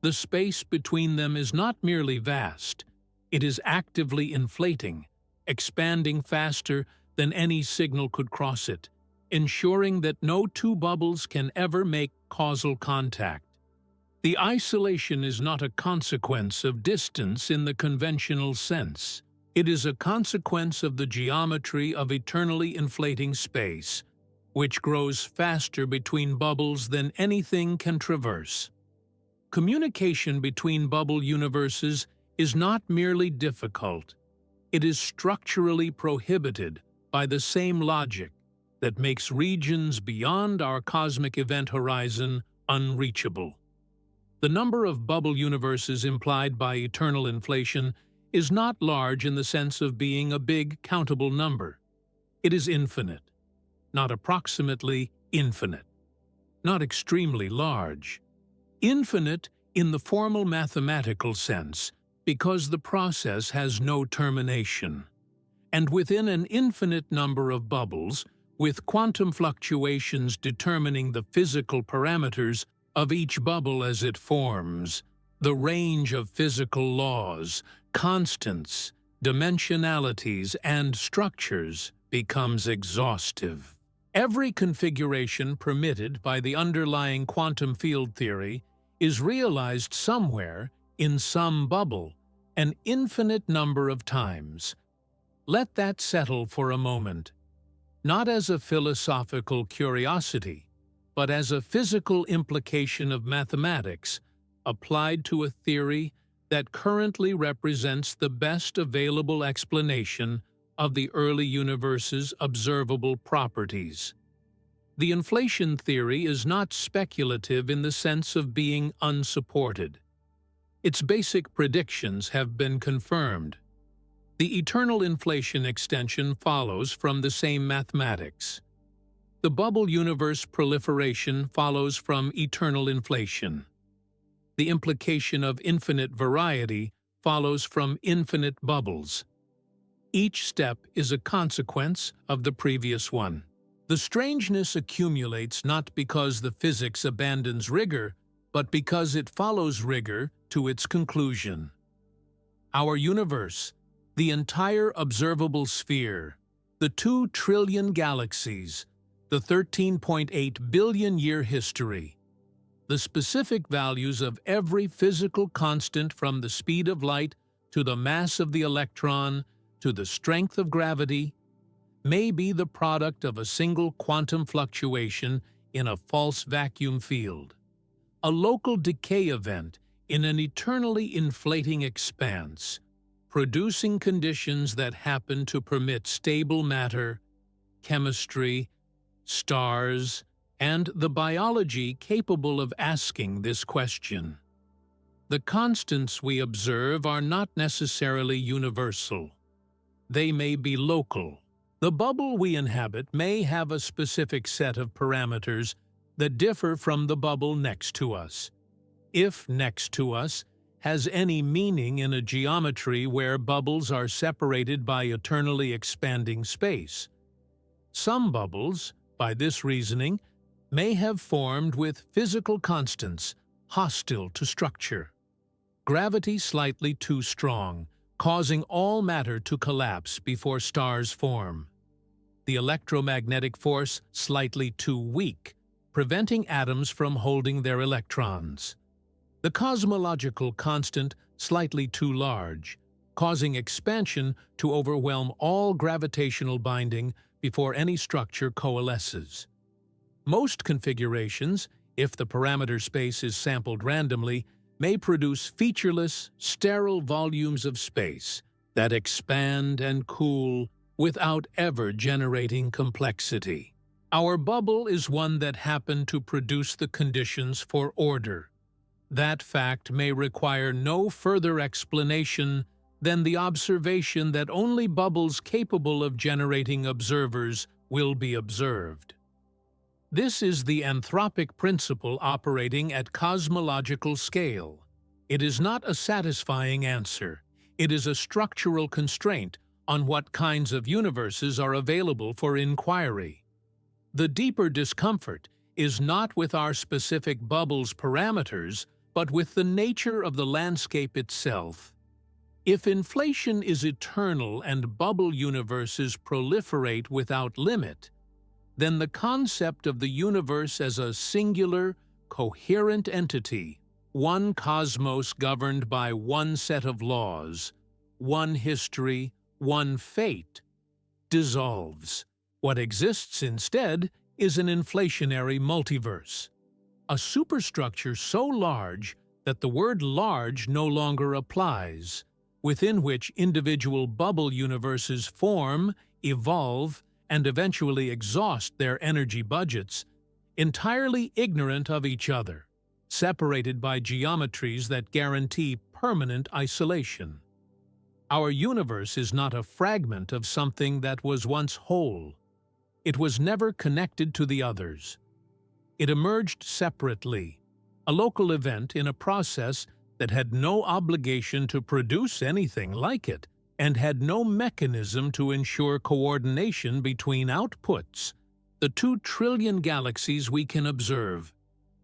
The space between them is not merely vast, it is actively inflating, expanding faster than any signal could cross it, ensuring that no two bubbles can ever make causal contact. The isolation is not a consequence of distance in the conventional sense. It is a consequence of the geometry of eternally inflating space, which grows faster between bubbles than anything can traverse. Communication between bubble universes is not merely difficult, it is structurally prohibited by the same logic that makes regions beyond our cosmic event horizon unreachable. The number of bubble universes implied by eternal inflation is not large in the sense of being a big, countable number. It is infinite, not approximately infinite, not extremely large. Infinite in the formal mathematical sense, because the process has no termination. And within an infinite number of bubbles, with quantum fluctuations determining the physical parameters of each bubble as it forms, the range of physical laws, constants, dimensionalities, and structures becomes exhaustive. Every configuration permitted by the underlying quantum field theory is realized somewhere in some bubble, an infinite number of times. Let that settle for a moment, not as a philosophical curiosity, but as a physical implication of mathematics applied to a theory that currently represents the best available explanation of the early universe's observable properties. The inflation theory is not speculative in the sense of being unsupported. Its basic predictions have been confirmed. The eternal inflation extension follows from the same mathematics. The bubble universe proliferation follows from eternal inflation. The implication of infinite variety follows from infinite bubbles. Each step is a consequence of the previous one. The strangeness accumulates not because the physics abandons rigor, but because it follows rigor to its conclusion. Our universe, the entire observable sphere, the 2 trillion galaxies, the 13.8 billion-year history, the specific values of every physical constant from the speed of light to the mass of the electron to the strength of gravity, may be the product of a single quantum fluctuation in a false vacuum field, a local decay event in an eternally inflating expanse, producing conditions that happen to permit stable matter, chemistry, stars, and the biology capable of asking this question. The constants we observe are not necessarily universal. They may be local. The bubble we inhabit may have a specific set of parameters that differ from the bubble next to us. If next to us has any meaning in a geometry where bubbles are separated by eternally expanding space. Some bubbles, by this reasoning, may have formed with physical constants hostile to structure. Gravity slightly too strong, causing all matter to collapse before stars form. The electromagnetic force slightly too weak, preventing atoms from holding their electrons. The cosmological constant slightly too large, causing expansion to overwhelm all gravitational binding before any structure coalesces. Most configurations, if the parameter space is sampled randomly, may produce featureless, sterile volumes of space that expand and cool without ever generating complexity. Our bubble is one that happened to produce the conditions for order. That fact may require no further explanation than the observation that only bubbles capable of generating observers will be observed. This is the anthropic principle operating at cosmological scale. It is not a satisfying answer. It is a structural constraint on what kinds of universes are available for inquiry. The deeper discomfort is not with our specific bubble's parameters, but with the nature of the landscape itself. If inflation is eternal and bubble universes proliferate without limit, then the concept of the universe as a singular, coherent entity, one cosmos governed by one set of laws, one history, one fate, dissolves. What exists instead is an inflationary multiverse, a superstructure so large that the word large no longer applies, within which individual bubble universes form, evolve, and eventually exhaust their energy budgets, entirely ignorant of each other, separated by geometries that guarantee permanent isolation. Our universe is not a fragment of something that was once whole. It was never connected to the others. It emerged separately, a local event in a process that had no obligation to produce anything like it, and had no mechanism to ensure coordination between outputs, the 2 trillion galaxies we can observe,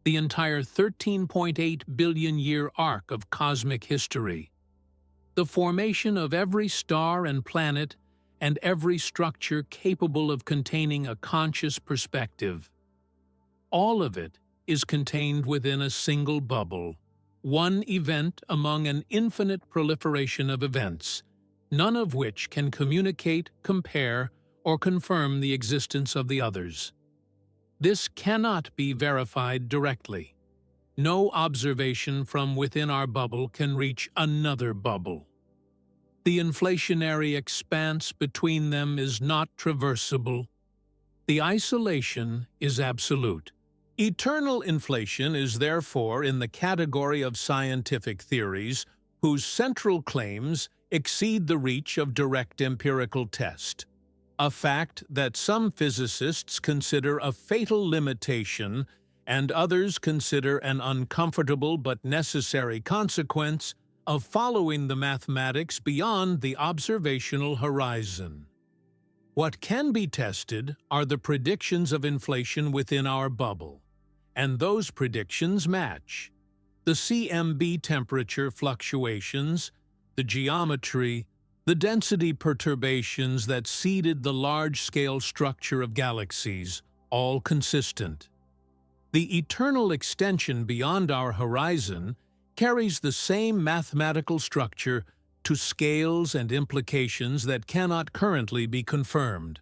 the entire 13.8 billion-year arc of cosmic history, the formation of every star and planet, and every structure capable of containing a conscious perspective. All of it is contained within a single bubble, one event among an infinite proliferation of events, none of which can communicate, compare, or confirm the existence of the others. This cannot be verified directly. No observation from within our bubble can reach another bubble. The inflationary expanse between them is not traversable. The isolation is absolute. Eternal inflation is therefore in the category of scientific theories whose central claims exceed the reach of direct empirical test, a fact that some physicists consider a fatal limitation and others consider an uncomfortable but necessary consequence of following the mathematics beyond the observational horizon. What can be tested are the predictions of inflation within our bubble, and those predictions match. The CMB temperature fluctuations, the geometry, the density perturbations that seeded the large-scale structure of galaxies, all consistent. The eternal extension beyond our horizon carries the same mathematical structure to scales and implications that cannot currently be confirmed,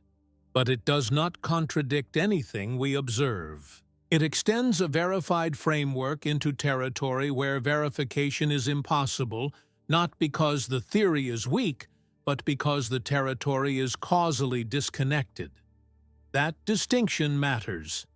but it does not contradict anything we observe. It extends a verified framework into territory where verification is impossible, not because the theory is weak, but because the territory is causally disconnected. That distinction matters.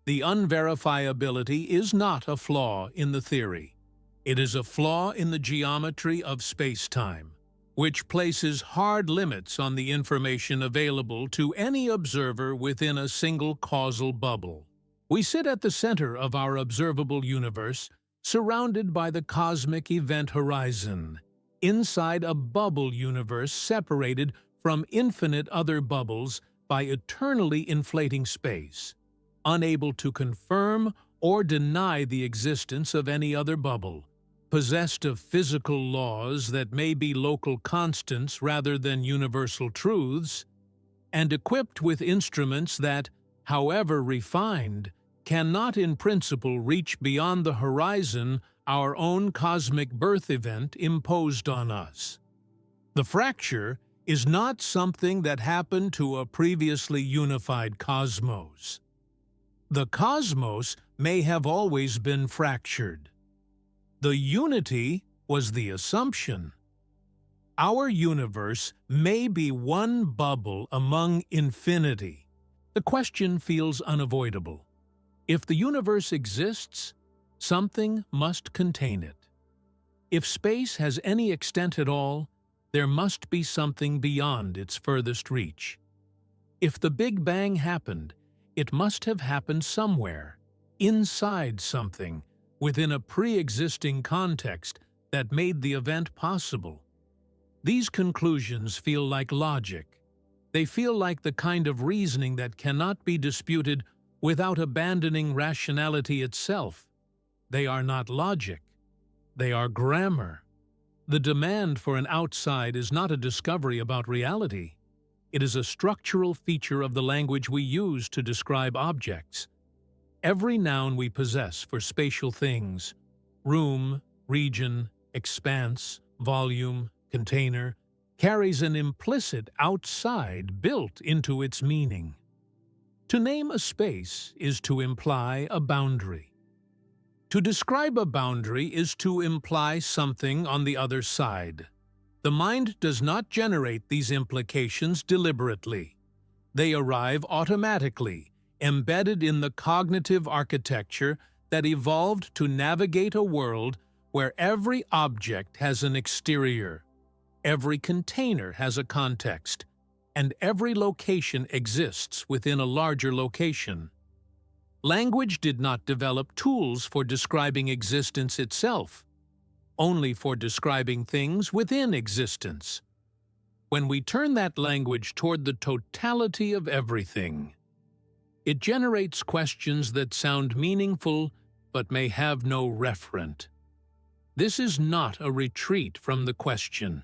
The unverifiability is not a flaw in the theory. It is a flaw in the geometry of space-time, which places hard limits on the information available to any observer within a single causal bubble. We sit at the center of our observable universe, surrounded by the cosmic event horizon, inside a bubble universe separated from infinite other bubbles by eternally inflating space, unable to confirm or deny the existence of any other bubble, possessed of physical laws that may be local constants rather than universal truths, and equipped with instruments that, however refined, cannot in principle reach beyond the horizon our own cosmic birth event imposed on us. The fracture is not something that happened to a previously unified cosmos. The cosmos may have always been fractured. The unity was the assumption. Our universe may be one bubble among infinity, The question feels unavoidable. If the universe exists, something must contain it. If space has any extent at all, there must be something beyond its furthest reach. If the Big Bang happened, it must have happened somewhere, inside something, within a pre-existing context that made the event possible. These conclusions feel like logic. They feel like the kind of reasoning that cannot be disputed without abandoning rationality itself. They are not logic. They are grammar. The demand for an outside is not a discovery about reality. It is a structural feature of the language we use to describe objects. Every noun we possess for spatial things, room, region, expanse, volume, container, carries an implicit outside built into its meaning. To name a space is to imply a boundary. To describe a boundary is to imply something on the other side. The mind does not generate these implications deliberately. They arrive automatically, embedded in the cognitive architecture that evolved to navigate a world where every object has an exterior, every container has a context, and every location exists within a larger location. Language did not develop tools for describing existence itself, only for describing things within existence. When we turn that language toward the totality of everything, it generates questions that sound meaningful but may have no referent. This is not a retreat from the question.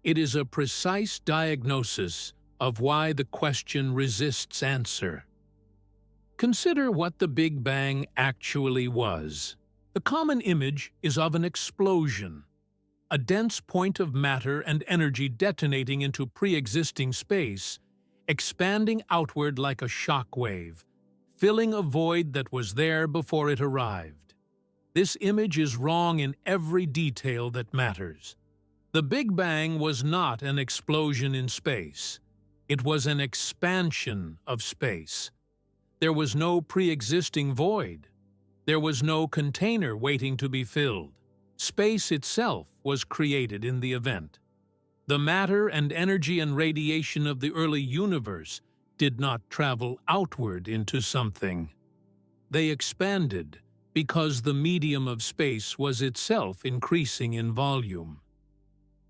It is a precise diagnosis of why the question resists answer. Consider what the Big Bang actually was. The common image is of an explosion, a dense point of matter and energy detonating into pre-existing space, expanding outward like a shock wave, filling a void that was there before it arrived. This image is wrong in every detail that matters. The Big Bang was not an explosion in space. It was an expansion of space. There was no pre-existing void. There was no container waiting to be filled. Space itself was created in the event. The matter and energy and radiation of the early universe did not travel outward into something. They expanded because the medium of space was itself increasing in volume.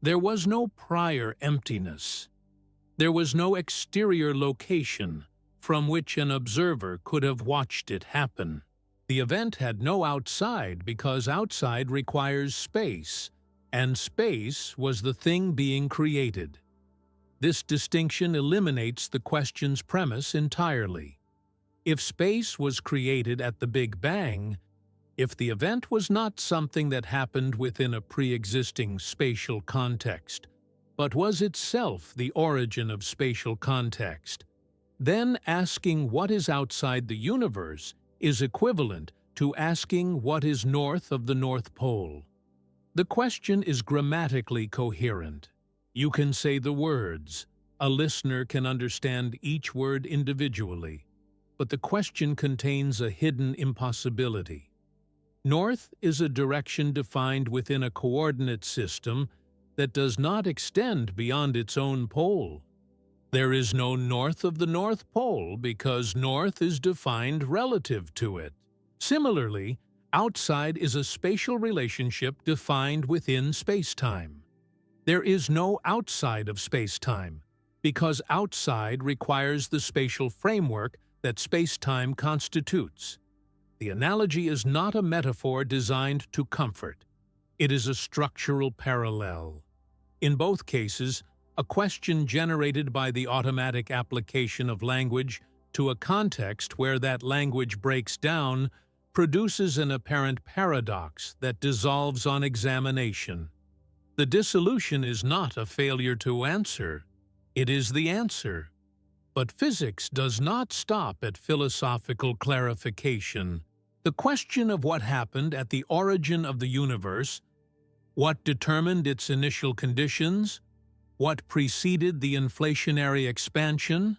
There was no prior emptiness. There was no exterior location from which an observer could have watched it happen. The event had no outside because outside requires space, and space was the thing being created. This distinction eliminates the question's premise entirely. If space was created at the Big Bang, if the event was not something that happened within a pre-existing spatial context, but was itself the origin of spatial context, then asking what is outside the universe is equivalent to asking what is north of the North Pole. The question is grammatically coherent. You can say the words. A listener can understand each word individually, but the question contains a hidden impossibility. North is a direction defined within a coordinate system that does not extend beyond its own pole. There is no north of the North Pole because north is defined relative to it. Similarly, outside is a spatial relationship defined within space-time. There is no outside of space-time because outside requires the spatial framework that space-time constitutes. The analogy is not a metaphor designed to comfort. It is a structural parallel. In both cases, a question generated by the automatic application of language to a context where that language breaks down produces an apparent paradox that dissolves on examination. The dissolution is not a failure to answer, it is the answer. But physics does not stop at philosophical clarification. The question of what happened at the origin of the universe, what determined its initial conditions, what preceded the inflationary expansion,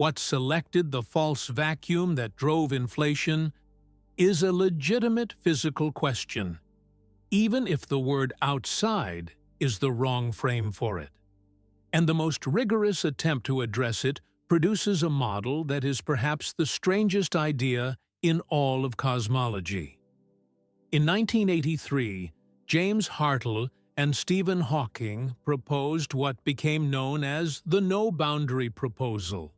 what selected the false vacuum that drove inflation, is a legitimate physical question, even if the word outside is the wrong frame for it. And the most rigorous attempt to address it produces a model that is perhaps the strangest idea in all of cosmology. In 1983, James Hartle and Stephen Hawking proposed what became known as the no-boundary proposal.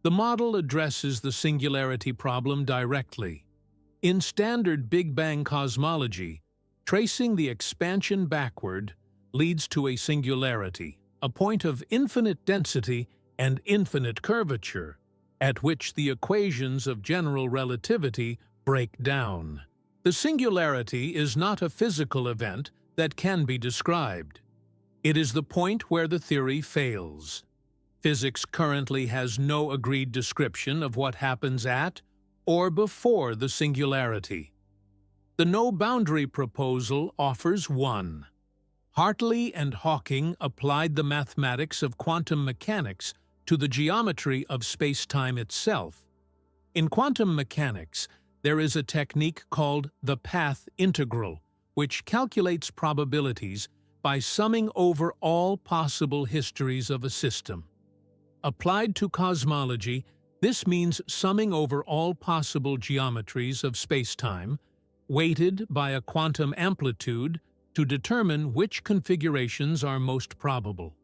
The model addresses the singularity problem directly. In standard Big Bang cosmology, tracing the expansion backward leads to a singularity, a point of infinite density and infinite curvature, at which the equations of general relativity break down. The singularity is not a physical event that can be described. It is the point where the theory fails. Physics currently has no agreed description of what happens at or before the singularity. The no-boundary proposal offers one. Hartle and Hawking applied the mathematics of quantum mechanics to the geometry of space-time itself. In quantum mechanics, there is a technique called the path integral, which calculates probabilities by summing over all possible histories of a system. Applied to cosmology, this means summing over all possible geometries of space-time, weighted by a quantum amplitude to determine which configurations are most probable.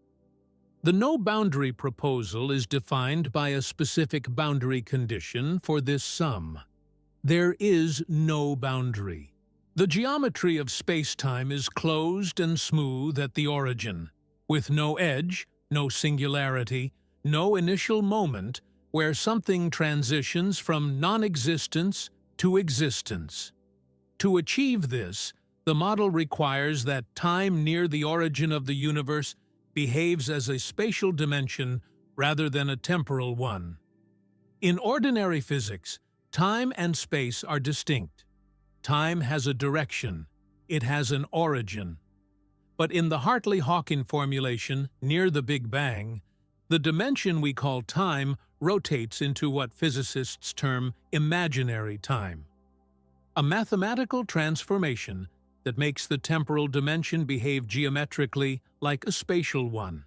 The no-boundary proposal is defined by a specific boundary condition for this sum. There is no boundary. The geometry of space-time is closed and smooth at the origin, with no edge, no singularity, no initial moment where something transitions from non-existence to existence. To achieve this, the model requires that time near the origin of the universe behaves as a spatial dimension rather than a temporal one. In ordinary physics, time and space are distinct. Time has a direction. It has an origin. But in the Hartle-Hawking formulation, near the Big Bang, the dimension we call time rotates into what physicists term imaginary time, a mathematical transformation that makes the temporal dimension behave geometrically like a spatial one.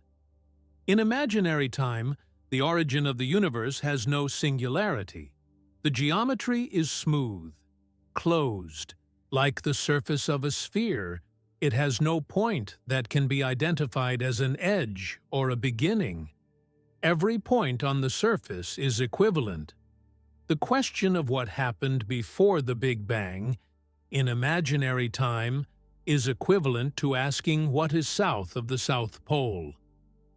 In imaginary time, the origin of the universe has no singularity. The geometry is smooth, closed. Like the surface of a sphere, it has no point that can be identified as an edge or a beginning. Every point on the surface is equivalent. The question of what happened before the Big Bang, in imaginary time, is equivalent to asking what is south of the South Pole.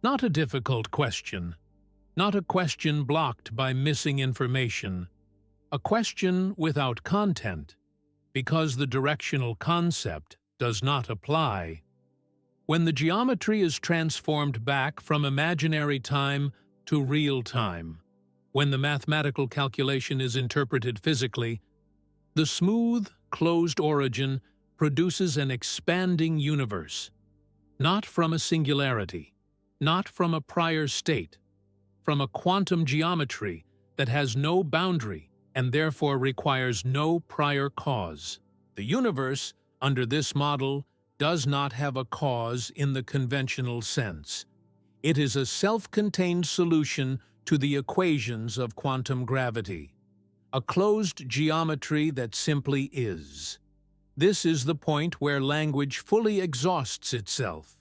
Not a difficult question. Not a question blocked by missing information. A question without content, because the directional concept does not apply. When the geometry is transformed back from imaginary time to real time, when the mathematical calculation is interpreted physically, the smooth, closed origin produces an expanding universe, not from a singularity, not from a prior state, from a quantum geometry that has no boundary and therefore requires no prior cause. The universe, under this model, does not have a cause in the conventional sense. It is a self-contained solution to the equations of quantum gravity, a closed geometry that simply is. This is the point where language fully exhausts itself.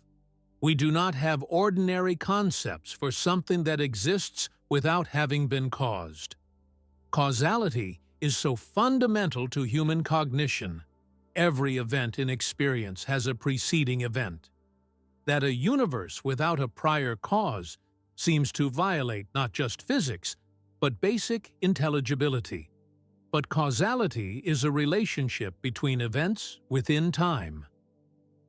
We do not have ordinary concepts for something that exists without having been caused. Causality is so fundamental to human cognition. Every event in experience has a preceding event. That a universe without a prior cause seems to violate not just physics, but basic intelligibility. But causality is a relationship between events within time.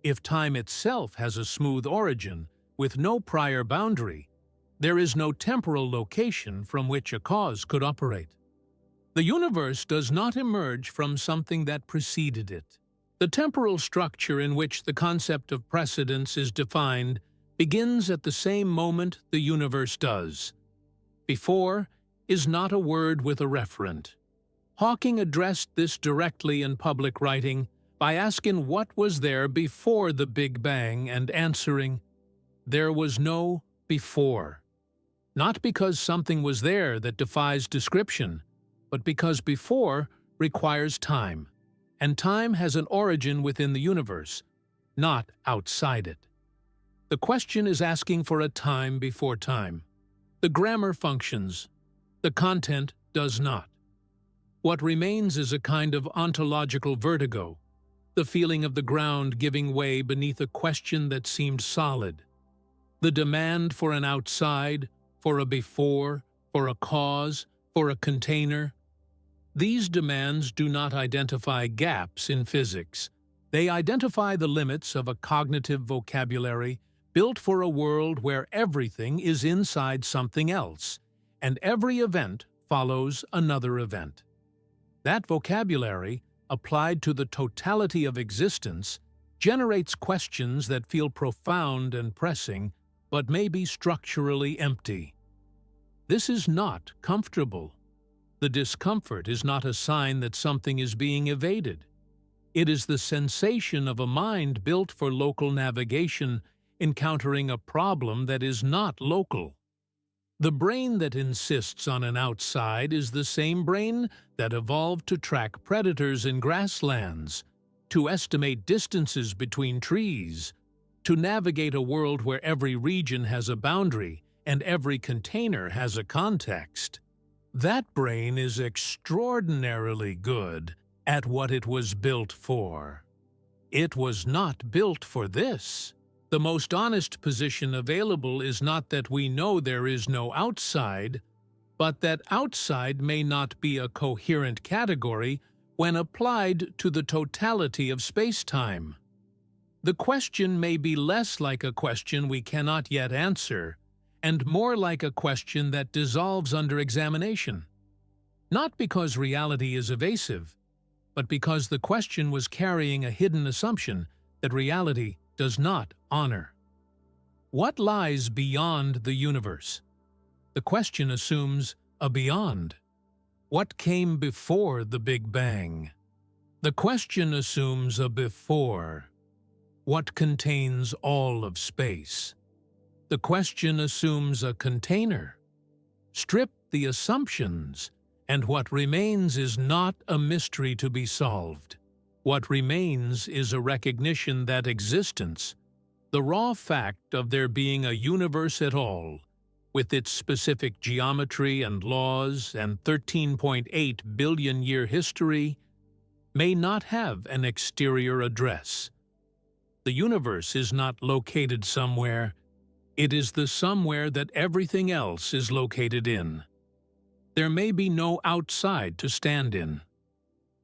If time itself has a smooth origin, with no prior boundary, there is no temporal location from which a cause could operate. The universe does not emerge from something that preceded it. The temporal structure in which the concept of precedence is defined begins at the same moment the universe does. Before is not a word with a referent. Hawking addressed this directly in public writing by asking what was there before the Big Bang and answering, "There was no before." Not because something was there that defies description, but because before requires time, and time has an origin within the universe, not outside it. The question is asking for a time before time. The grammar functions. The content does not. What remains is a kind of ontological vertigo, the feeling of the ground giving way beneath a question that seemed solid. The demand for an outside, for a before, for a cause, for a container. These demands do not identify gaps in physics. They identify the limits of a cognitive vocabulary built for a world where everything is inside something else, and every event follows another event. That vocabulary, applied to the totality of existence, generates questions that feel profound and pressing, but may be structurally empty. This is not comfortable. The discomfort is not a sign that something is being evaded. It is the sensation of a mind built for local navigation, encountering a problem that is not local. The brain that insists on an outside is the same brain that evolved to track predators in grasslands, to estimate distances between trees, to navigate a world where every region has a boundary and every container has a context. That brain is extraordinarily good at what it was built for. It was not built for this. The most honest position available is not that we know there is no outside, but that outside may not be a coherent category when applied to the totality of space-time. The question may be less like a question we cannot yet answer, and more like a question that dissolves under examination. Not because reality is evasive, but because the question was carrying a hidden assumption that reality does not honor. What lies beyond the universe? The question assumes a beyond. What came before the Big Bang? The question assumes a before. What contains all of space? The question assumes a container. Strip the assumptions, and what remains is not a mystery to be solved. What remains is a recognition that existence, the raw fact of there being a universe at all, with its specific geometry and laws and 13.8 billion-year history, may not have an exterior address. The universe is not located somewhere. It is the somewhere that everything else is located in. There may be no outside to stand in.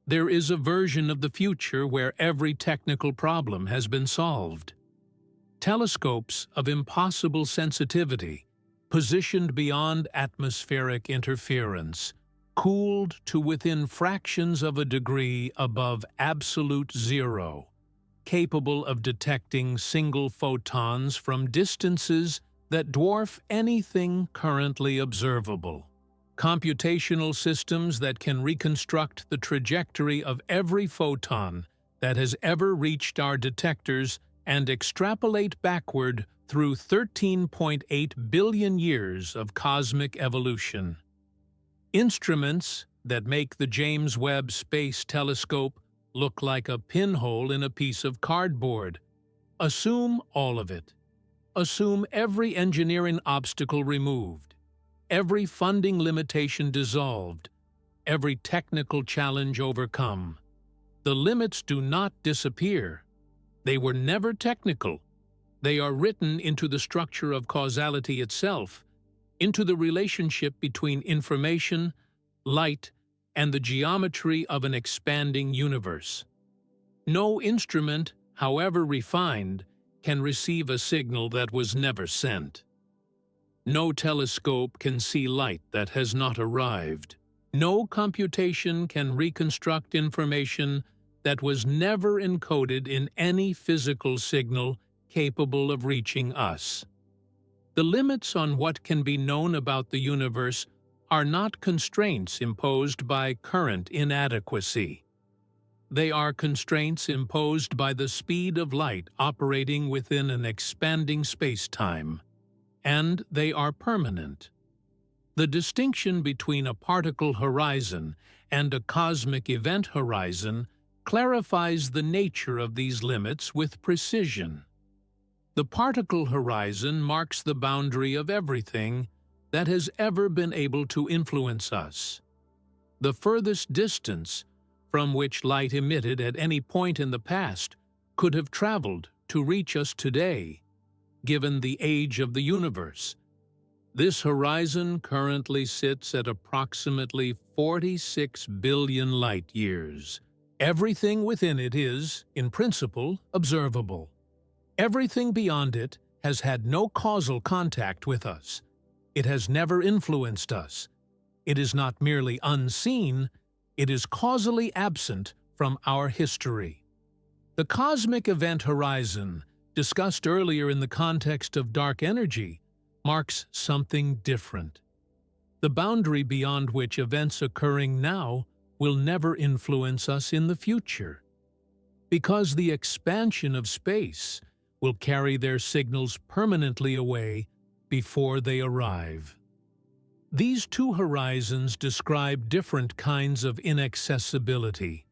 There is a version of the future where every technical problem has been solved. Telescopes of impossible sensitivity, positioned beyond atmospheric interference, cooled to within fractions of a degree above absolute zero, capable of detecting single photons from distances that dwarf anything currently observable. Computational systems that can reconstruct the trajectory of every photon that has ever reached our detectors and extrapolate backward through 13.8 billion years of cosmic evolution. Instruments that make the James Webb Space Telescope look like a pinhole in a piece of cardboard. Assume all of it. Assume every engineering obstacle removed, every funding limitation dissolved, every technical challenge overcome. The limits do not disappear. They were never technical. They are written into the structure of causality itself, into the relationship between information, light, and the geometry of an expanding universe. No instrument, however refined, can receive a signal that was never sent. No telescope can see light that has not arrived. No computation can reconstruct information that was never encoded in any physical signal capable of reaching us. The limits on what can be known about the universe are not constraints imposed by current inadequacy. They are constraints imposed by the speed of light operating within an expanding space-time, and they are permanent. The distinction between a particle horizon and a cosmic event horizon clarifies the nature of these limits with precision. The particle horizon marks the boundary of everything that has ever been able to influence us. The furthest distance from which light emitted at any point in the past could have traveled to reach us today, given the age of the universe. This horizon currently sits at approximately 46 billion light-years. Everything within it is, in principle, observable. Everything beyond it has had no causal contact with us. It has never influenced us. It is not merely unseen, it is causally absent from our history. The cosmic event horizon, discussed earlier in the context of dark energy, marks something different. The boundary beyond which events occurring now will never influence us in the future, because the expansion of space will carry their signals permanently away before they arrive. These two horizons describe different kinds of inaccessibility.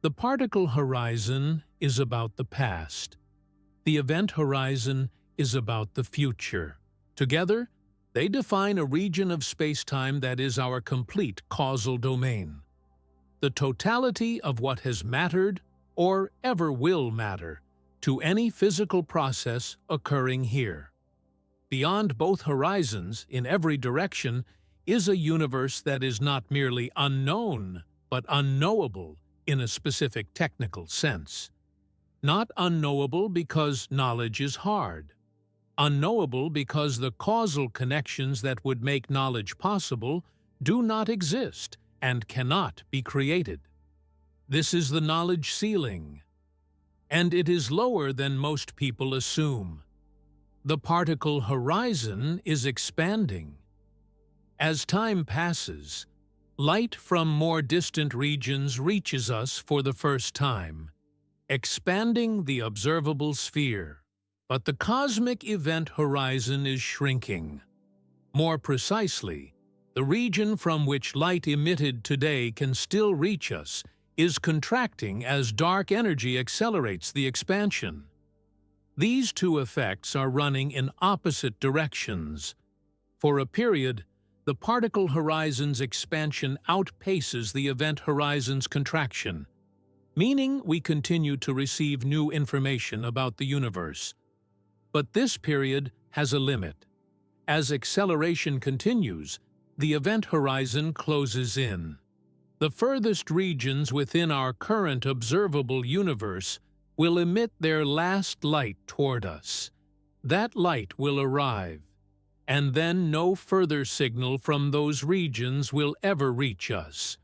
The particle horizon is about the past. The event horizon is about the future. Together, they define a region of space-time that is our complete causal domain. The totality of what has mattered, or ever will matter, to any physical process occurring here. Beyond both horizons, in every direction, is a universe that is not merely unknown, but unknowable in a specific technical sense. Not unknowable because knowledge is hard. Unknowable because the causal connections that would make knowledge possible do not exist and cannot be created. This is the knowledge ceiling, and it is lower than most people assume. The particle horizon is expanding. As time passes, light from more distant regions reaches us for the first time, expanding the observable sphere. But the cosmic event horizon is shrinking. More precisely, the region from which light emitted today can still reach us is contracting as dark energy accelerates the expansion. These two effects are running in opposite directions. For a period, the particle horizon's expansion outpaces the event horizon's contraction, meaning we continue to receive new information about the universe. But this period has a limit. As acceleration continues, the event horizon closes in. The furthest regions within our current observable universe will emit their last light toward us. That light will arrive, and then no further signal from those regions will ever reach us.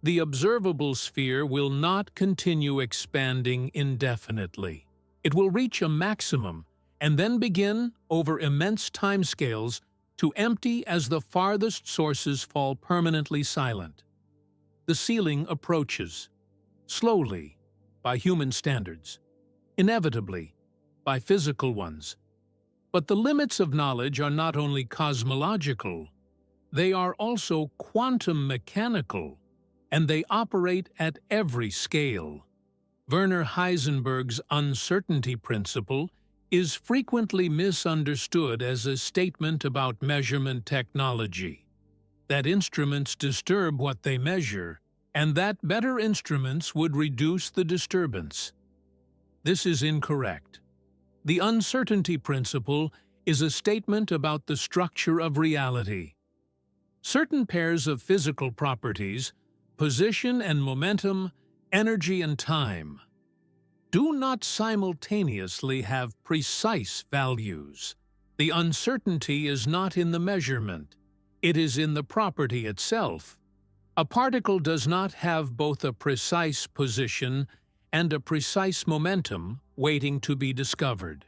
The observable sphere will not continue expanding indefinitely. It will reach a maximum and then begin, over immense timescales, to empty as the farthest sources fall permanently silent. The ceiling approaches, slowly, by human standards, inevitably, by physical ones. But the limits of knowledge are not only cosmological, they are also quantum mechanical, and they operate at every scale. Werner Heisenberg's uncertainty principle is frequently misunderstood as a statement about measurement technology, that instruments disturb what they measure, and that better instruments would reduce the disturbance. This is incorrect. The uncertainty principle is a statement about the structure of reality. Certain pairs of physical properties, position and momentum, energy and time, do not simultaneously have precise values. The uncertainty is not in the measurement, it is in the property itself. A particle does not have both a precise position and a precise momentum waiting to be discovered.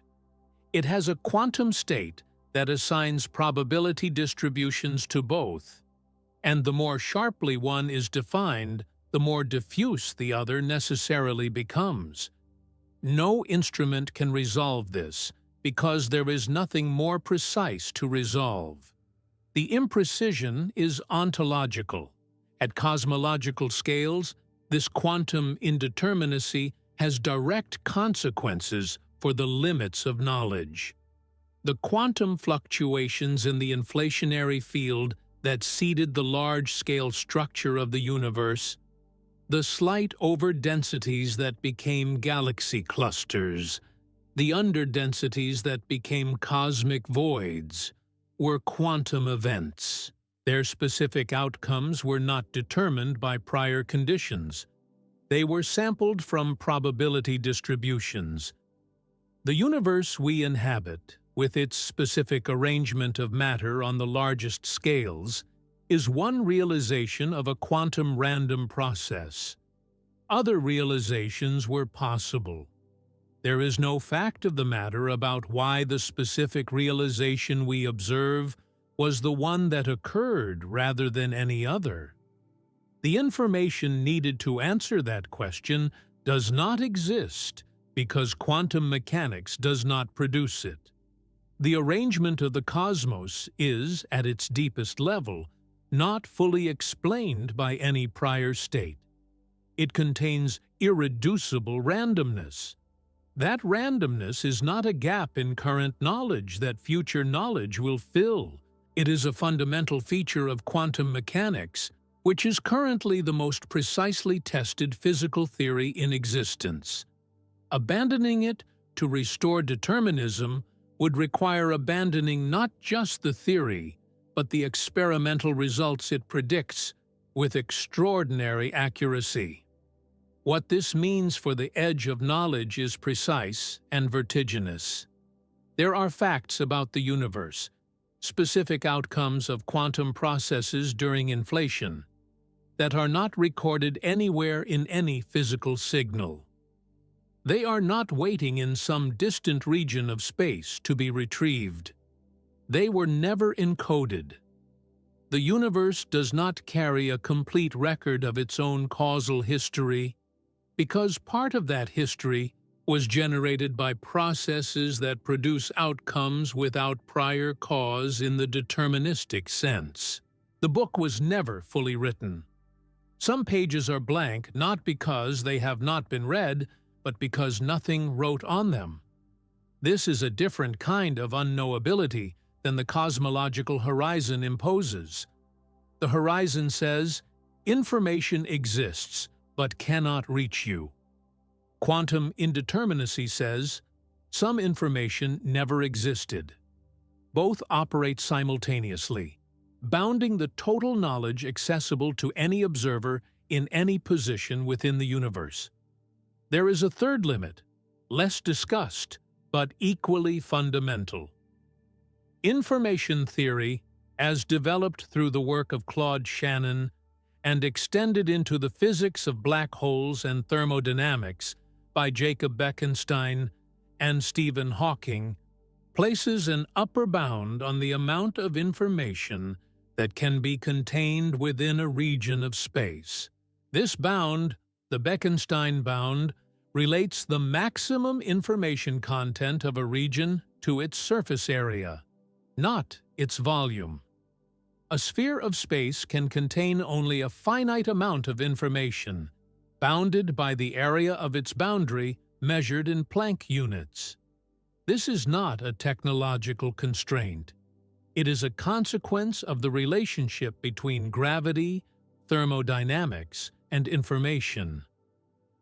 It has a quantum state that assigns probability distributions to both, and the more sharply one is defined, the more diffuse the other necessarily becomes. No instrument can resolve this, because there is nothing more precise to resolve. The imprecision is ontological. At cosmological scales, this quantum indeterminacy has direct consequences for the limits of knowledge. The quantum fluctuations in the inflationary field that seeded the large-scale structure of the universe, the slight overdensities that became galaxy clusters, the underdensities that became cosmic voids, were quantum events. Their specific outcomes were not determined by prior conditions. They were sampled from probability distributions. The universe we inhabit, with its specific arrangement of matter on the largest scales, is one realization of a quantum random process. Other realizations were possible. There is no fact of the matter about why the specific realization we observe was the one that occurred rather than any other. The information needed to answer that question does not exist because quantum mechanics does not produce it. The arrangement of the cosmos is, at its deepest level, not fully explained by any prior state. It contains irreducible randomness. That randomness is not a gap in current knowledge that future knowledge will fill. It is a fundamental feature of quantum mechanics, which is currently the most precisely tested physical theory in existence. Abandoning it to restore determinism would require abandoning not just the theory, but the experimental results it predicts with extraordinary accuracy. What this means for the edge of knowledge is precise and vertiginous. There are facts about the universe, specific outcomes of quantum processes during inflation, that are not recorded anywhere in any physical signal. They are not waiting in some distant region of space to be retrieved. They were never encoded. The universe does not carry a complete record of its own causal history, because part of that history was generated by processes that produce outcomes without prior cause in the deterministic sense. The book was never fully written. Some pages are blank not because they have not been read, but because nothing wrote on them. This is a different kind of unknowability than the cosmological horizon imposes. The horizon says, information exists, but cannot reach you. Quantum indeterminacy says, some information never existed. Both operate simultaneously, bounding the total knowledge accessible to any observer in any position within the universe. There is a third limit, less discussed, but equally fundamental. Information theory, as developed through the work of Claude Shannon and extended into the physics of black holes and thermodynamics by Jacob Bekenstein and Stephen Hawking, places an upper bound on the amount of information that can be contained within a region of space. This bound, the Bekenstein bound, relates the maximum information content of a region to its surface area, not its volume. A sphere of space can contain only a finite amount of information, bounded by the area of its boundary measured in Planck units. This is not a technological constraint. It is a consequence of the relationship between gravity, thermodynamics, and information.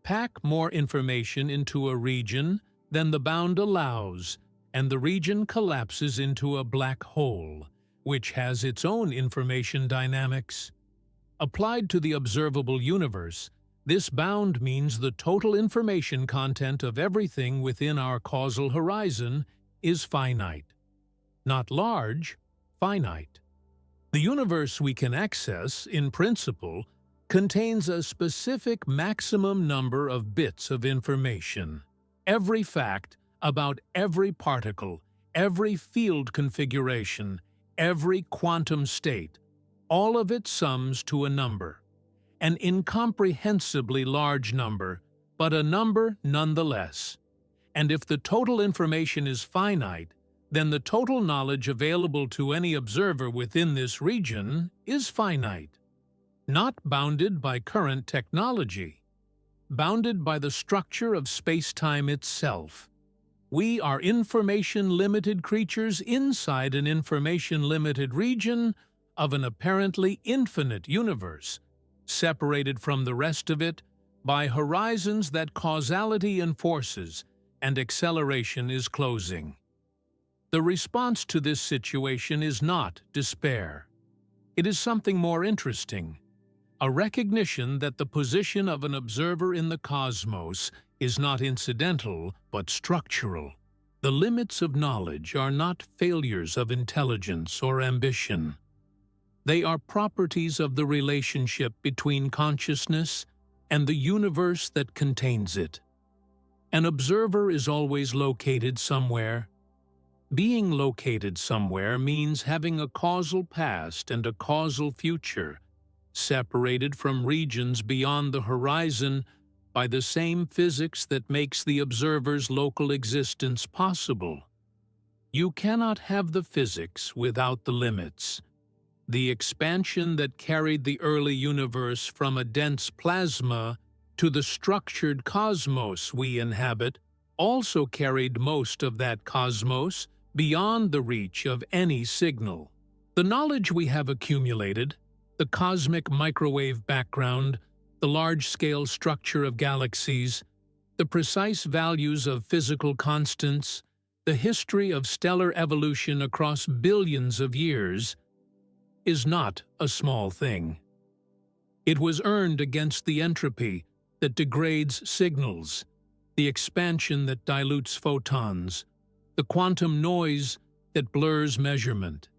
Pack more information into a region than the bound allows, and the region collapses into a black hole, which has its own information dynamics. Applied to the observable universe, this bound means the total information content of everything within our causal horizon is finite. Not large, finite. The universe we can access, in principle, contains a specific maximum number of bits of information. Every fact about every particle, every field configuration, every quantum state, all of it sums to a number. An incomprehensibly large number, but a number nonetheless. And if the total information is finite, then the total knowledge available to any observer within this region is finite. Not bounded by current technology, bounded by the structure of space-time itself. We are information-limited creatures inside an information-limited region of an apparently infinite universe, separated from the rest of it by horizons that causality enforces and acceleration is closing. The response to this situation is not despair. It is something more interesting, a recognition that the position of an observer in the cosmos is not incidental but structural. The limits of knowledge are not failures of intelligence or ambition. They are properties of the relationship between consciousness and the universe that contains it. An observer is always located somewhere. Being located somewhere means having a causal past and a causal future, separated from regions beyond the horizon by the same physics that makes the observer's local existence possible. You cannot have the physics without the limits. The expansion that carried the early universe from a dense plasma to the structured cosmos we inhabit also carried most of that cosmos beyond the reach of any signal. The knowledge we have accumulated, the cosmic microwave background, the large-scale structure of galaxies, the precise values of physical constants, the history of stellar evolution across billions of years, is not a small thing. It was earned against the entropy that degrades signals, the expansion that dilutes photons, the quantum noise that blurs measurement.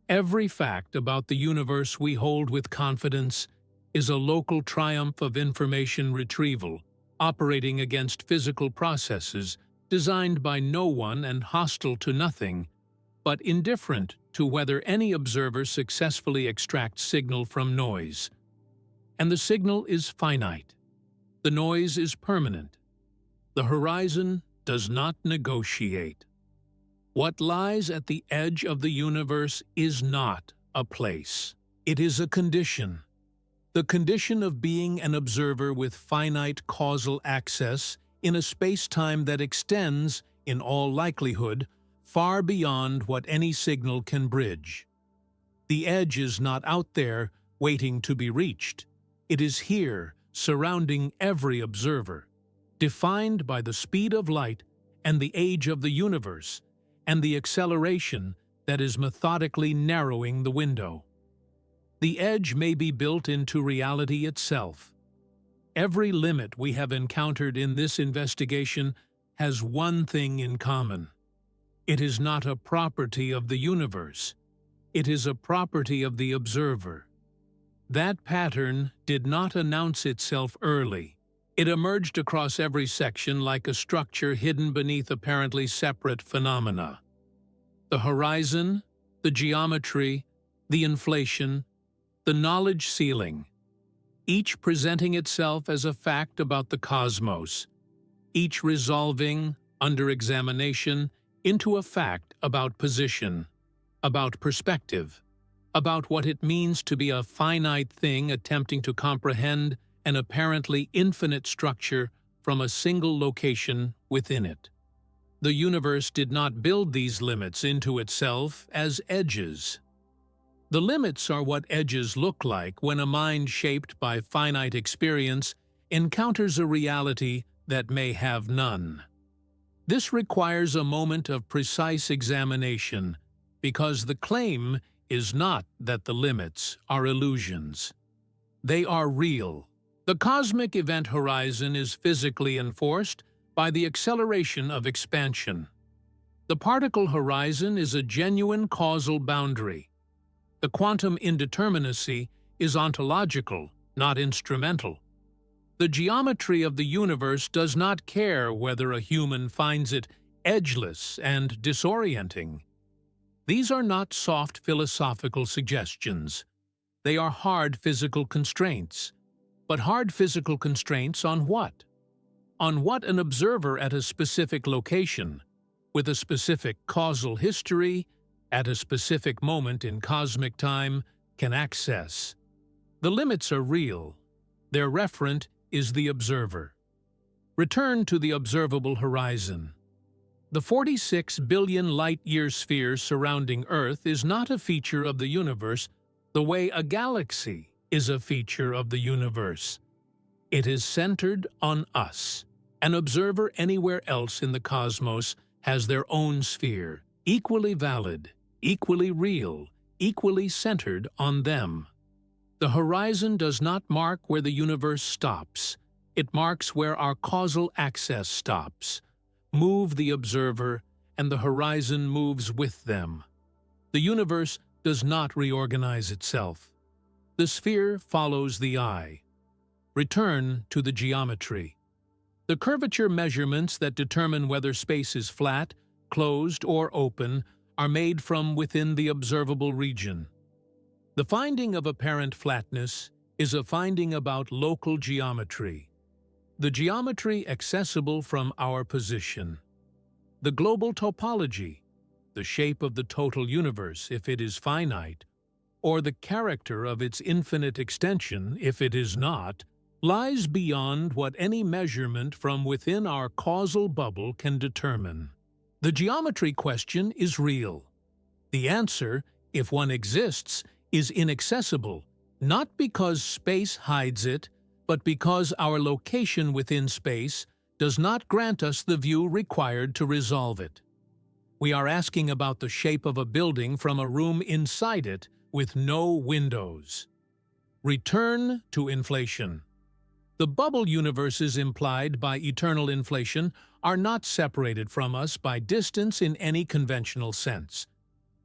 Every fact about the universe we hold with confidence is a local triumph of information retrieval, operating against physical processes designed by no one and hostile to nothing, but indifferent to whether any observer successfully extracts signal from noise. And the signal is finite. The noise is permanent. The horizon does not negotiate. What lies at the edge of the universe is not a place. It is a condition. The condition of being an observer with finite causal access in a space-time that extends, in all likelihood, far beyond what any signal can bridge. The edge is not out there, waiting to be reached. It is here, surrounding every observer, defined by the speed of light and the age of the universe, and the acceleration that is methodically narrowing the window. The edge may be built into reality itself. Every limit we have encountered in this investigation has one thing in common. It is not a property of the universe. It is a property of the observer. That pattern did not announce itself early. It emerged across every section like a structure hidden beneath apparently separate phenomena. The horizon, the geometry, the inflation, the knowledge ceiling, each presenting itself as a fact about the cosmos, each resolving, under examination, into a fact about position, about perspective, about what it means to be a finite thing attempting to comprehend an apparently infinite structure from a single location within it. The universe did not build these limits into itself as edges. The limits are what edges look like when a mind shaped by finite experience encounters a reality that may have none. This requires a moment of precise examination, because the claim is not that the limits are illusions. They are real. The cosmic event horizon is physically enforced by the acceleration of expansion. The particle horizon is a genuine causal boundary. The quantum indeterminacy is ontological, not instrumental. The geometry of the universe does not care whether a human finds it edgeless, and disorienting. These are not soft philosophical suggestions. They are hard physical constraints. But hard physical constraints on what? On what an observer at a specific location, with a specific causal history, at a specific moment in cosmic time, can access. The limits are real. Their referent is the observer. Return to the observable horizon. The 46 billion light-year sphere surrounding Earth is not a feature of the universe the way a galaxy is a feature of the universe. It is centered on us. An observer anywhere else in the cosmos has their own sphere, equally valid, equally real, equally centered on them. The horizon does not mark where the universe stops. It marks where our causal access stops. Move the observer, and the horizon moves with them. The universe does not reorganize itself. The sphere follows the eye. Return to the geometry. The curvature measurements that determine whether space is flat, closed, or open are made from within the observable region. The finding of apparent flatness is a finding about local geometry, the geometry accessible from our position. The global topology, the shape of the total universe if it is finite, or the character of its infinite extension if it is not, lies beyond what any measurement from within our causal bubble can determine. The geometry question is real. The answer, if one exists, is inaccessible, not because space hides it, but because our location within space does not grant us the view required to resolve it. We are asking about the shape of a building from a room inside it with no windows. Return to inflation. The bubble universes implied by eternal inflation are not separated from us by distance in any conventional sense.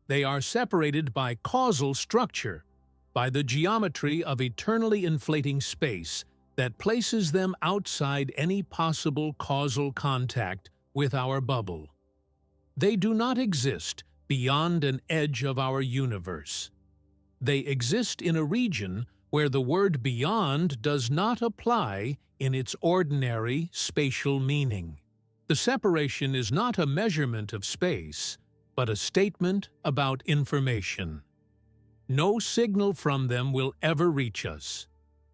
They are separated by causal structure, by the geometry of eternally inflating space that places them outside any possible causal contact with our bubble. They do not exist beyond an edge of our universe. They exist in a region where the word beyond does not apply in its ordinary spatial meaning. The separation is not a measurement of space, but a statement about information. No signal from them will ever reach us.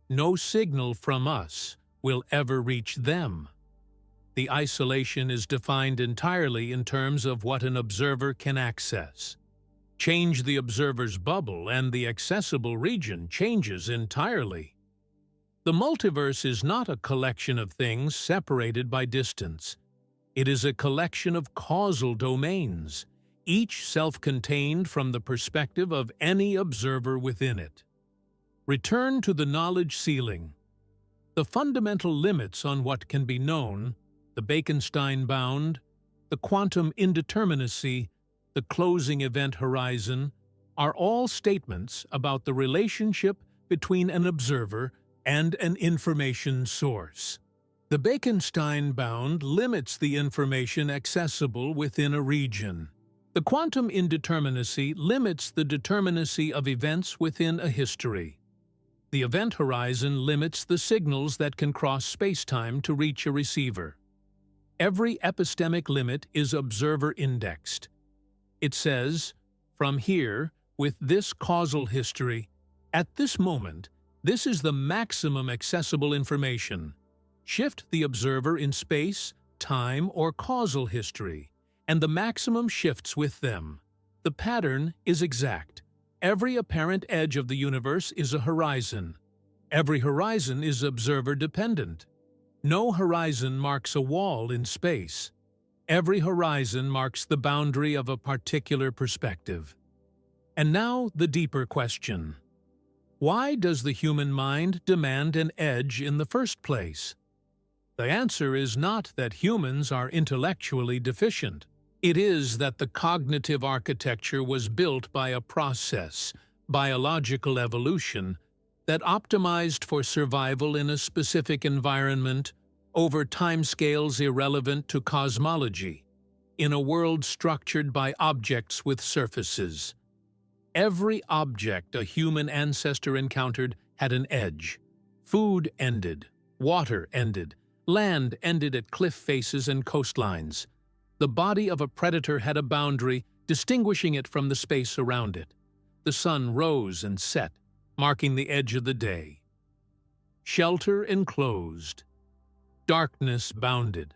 No signal from us will ever reach them. The isolation is defined entirely in terms of what an observer can access. Change the observer's bubble and the accessible region changes entirely. The multiverse is not a collection of things separated by distance. It is a collection of causal domains, each self-contained from the perspective of any observer within it. Return to the knowledge ceiling. The fundamental limits on what can be known, the Bekenstein bound, the quantum indeterminacy, the closing event horizon, are all statements about the relationship between an observer and an information source. The Bekenstein bound limits the information accessible within a region. The quantum indeterminacy limits the determinacy of events within a history. The event horizon limits the signals that can cross spacetime to reach a receiver. Every epistemic limit is observer-indexed. It says, from here, with this causal history, at this moment, this is the maximum accessible information. Shift the observer in space, time, or causal history, and the maximum shifts with them. The pattern is exact. Every apparent edge of the universe is a horizon. Every horizon is observer-dependent. No horizon marks a wall in space. Every horizon marks the boundary of a particular perspective. And now the deeper question. Why does the human mind demand an edge in the first place? The answer is not that humans are intellectually deficient. It is that the cognitive architecture was built by a process, biological evolution, that optimized for survival in a specific environment over timescales irrelevant to cosmology. in a world structured by objects with surfaces. Every object a human ancestor encountered had an edge. Food ended, water ended, land ended at cliff faces and coastlines. The body of a predator had a boundary, distinguishing it from the space around it. The sun rose and set, marking the edge of the day. Shelter enclosed. Darkness bounded.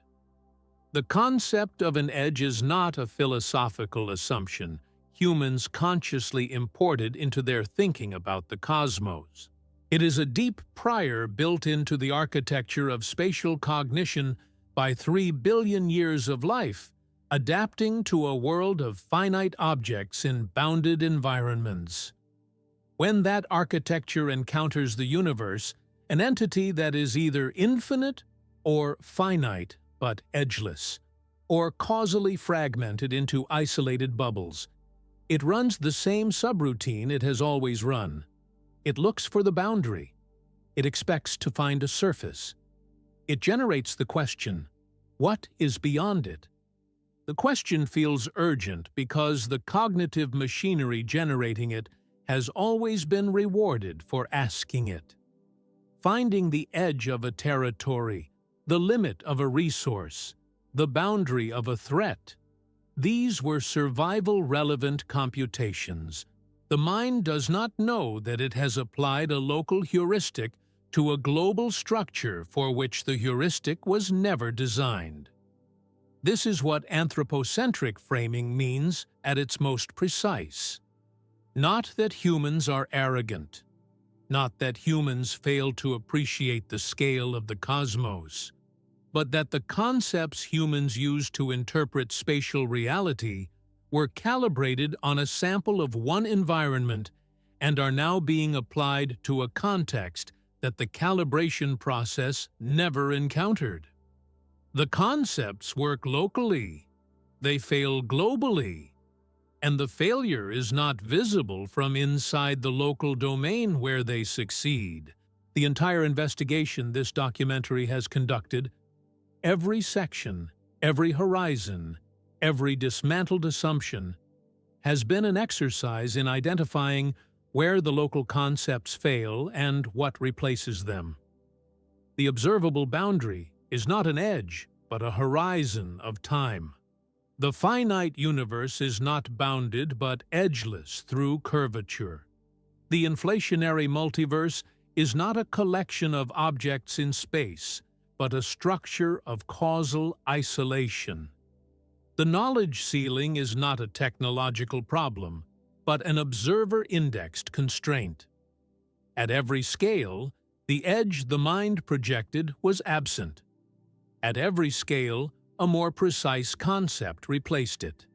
The concept of an edge is not a philosophical assumption humans consciously imported into their thinking about the cosmos. It is a deep prior built into the architecture of spatial cognition by 3 billion years of life, adapting to a world of finite objects in bounded environments. When that architecture encounters the universe, an entity that is either infinite or finite but edgeless, or causally fragmented into isolated bubbles, it runs the same subroutine it has always run. It looks for the boundary. It expects to find a surface. It generates the question, what is beyond it? The question feels urgent because the cognitive machinery generating it has always been rewarded for asking it. Finding the edge of a territory, the limit of a resource, the boundary of a threat, these were survival-relevant computations. The mind does not know that it has applied a local heuristic to a global structure for which the heuristic was never designed. This is what anthropocentric framing means at its most precise. Not that humans are arrogant, not that humans fail to appreciate the scale of the cosmos, but that the concepts humans use to interpret spatial reality were calibrated on a sample of one environment and are now being applied to a context that the calibration process never encountered. The concepts work locally, they fail globally, and the failure is not visible from inside the local domain where they succeed. The entire investigation this documentary has conducted, every section, every horizon, every dismantled assumption, has been an exercise in identifying where the local concepts fail and what replaces them. The observable boundary is not an edge, but a horizon of time. The finite universe is not bounded but edgeless through curvature. The inflationary multiverse is not a collection of objects in space, but a structure of causal isolation. The knowledge ceiling is not a technological problem, but an observer-indexed constraint. At every scale, the edge the mind projected was absent. At every scale, a more precise concept replaced it.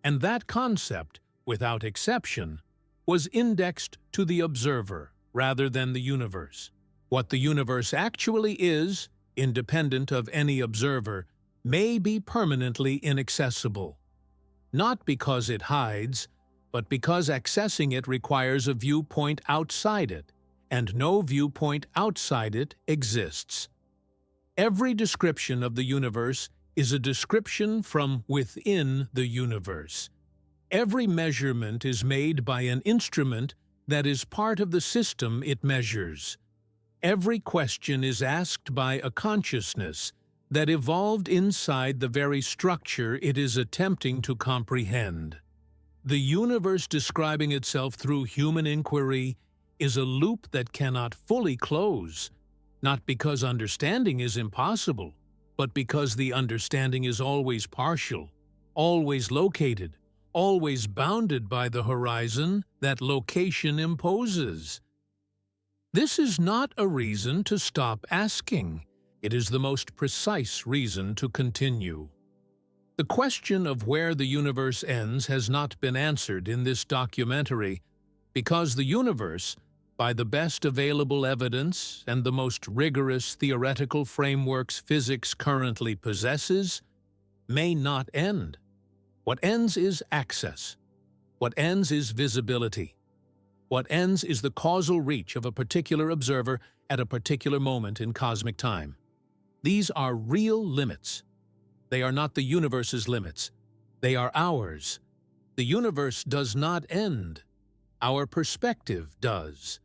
And that concept, without exception, was indexed to the observer rather than the universe. What the universe actually is, independent of any observer, may be permanently inaccessible. Not because it hides, but because accessing it requires a viewpoint outside it, and no viewpoint outside it exists. Every description of the universe is a description from within the universe. Every measurement is made by an instrument that is part of the system it measures. Every question is asked by a consciousness that evolved inside the very structure it is attempting to comprehend. The universe describing itself through human inquiry is a loop that cannot fully close, not because understanding is impossible, but because the understanding is always partial, always located, always bounded by the horizon that location imposes. This is not a reason to stop asking. It is the most precise reason to continue. The question of where the universe ends has not been answered in this documentary because the universe, by the best available evidence and the most rigorous theoretical frameworks physics currently possesses, may not end. What ends is access. What ends is visibility. What ends is the causal reach of a particular observer at a particular moment in cosmic time. These are real limits. They are not the universe's limits. They are ours. The universe does not end. Our perspective does.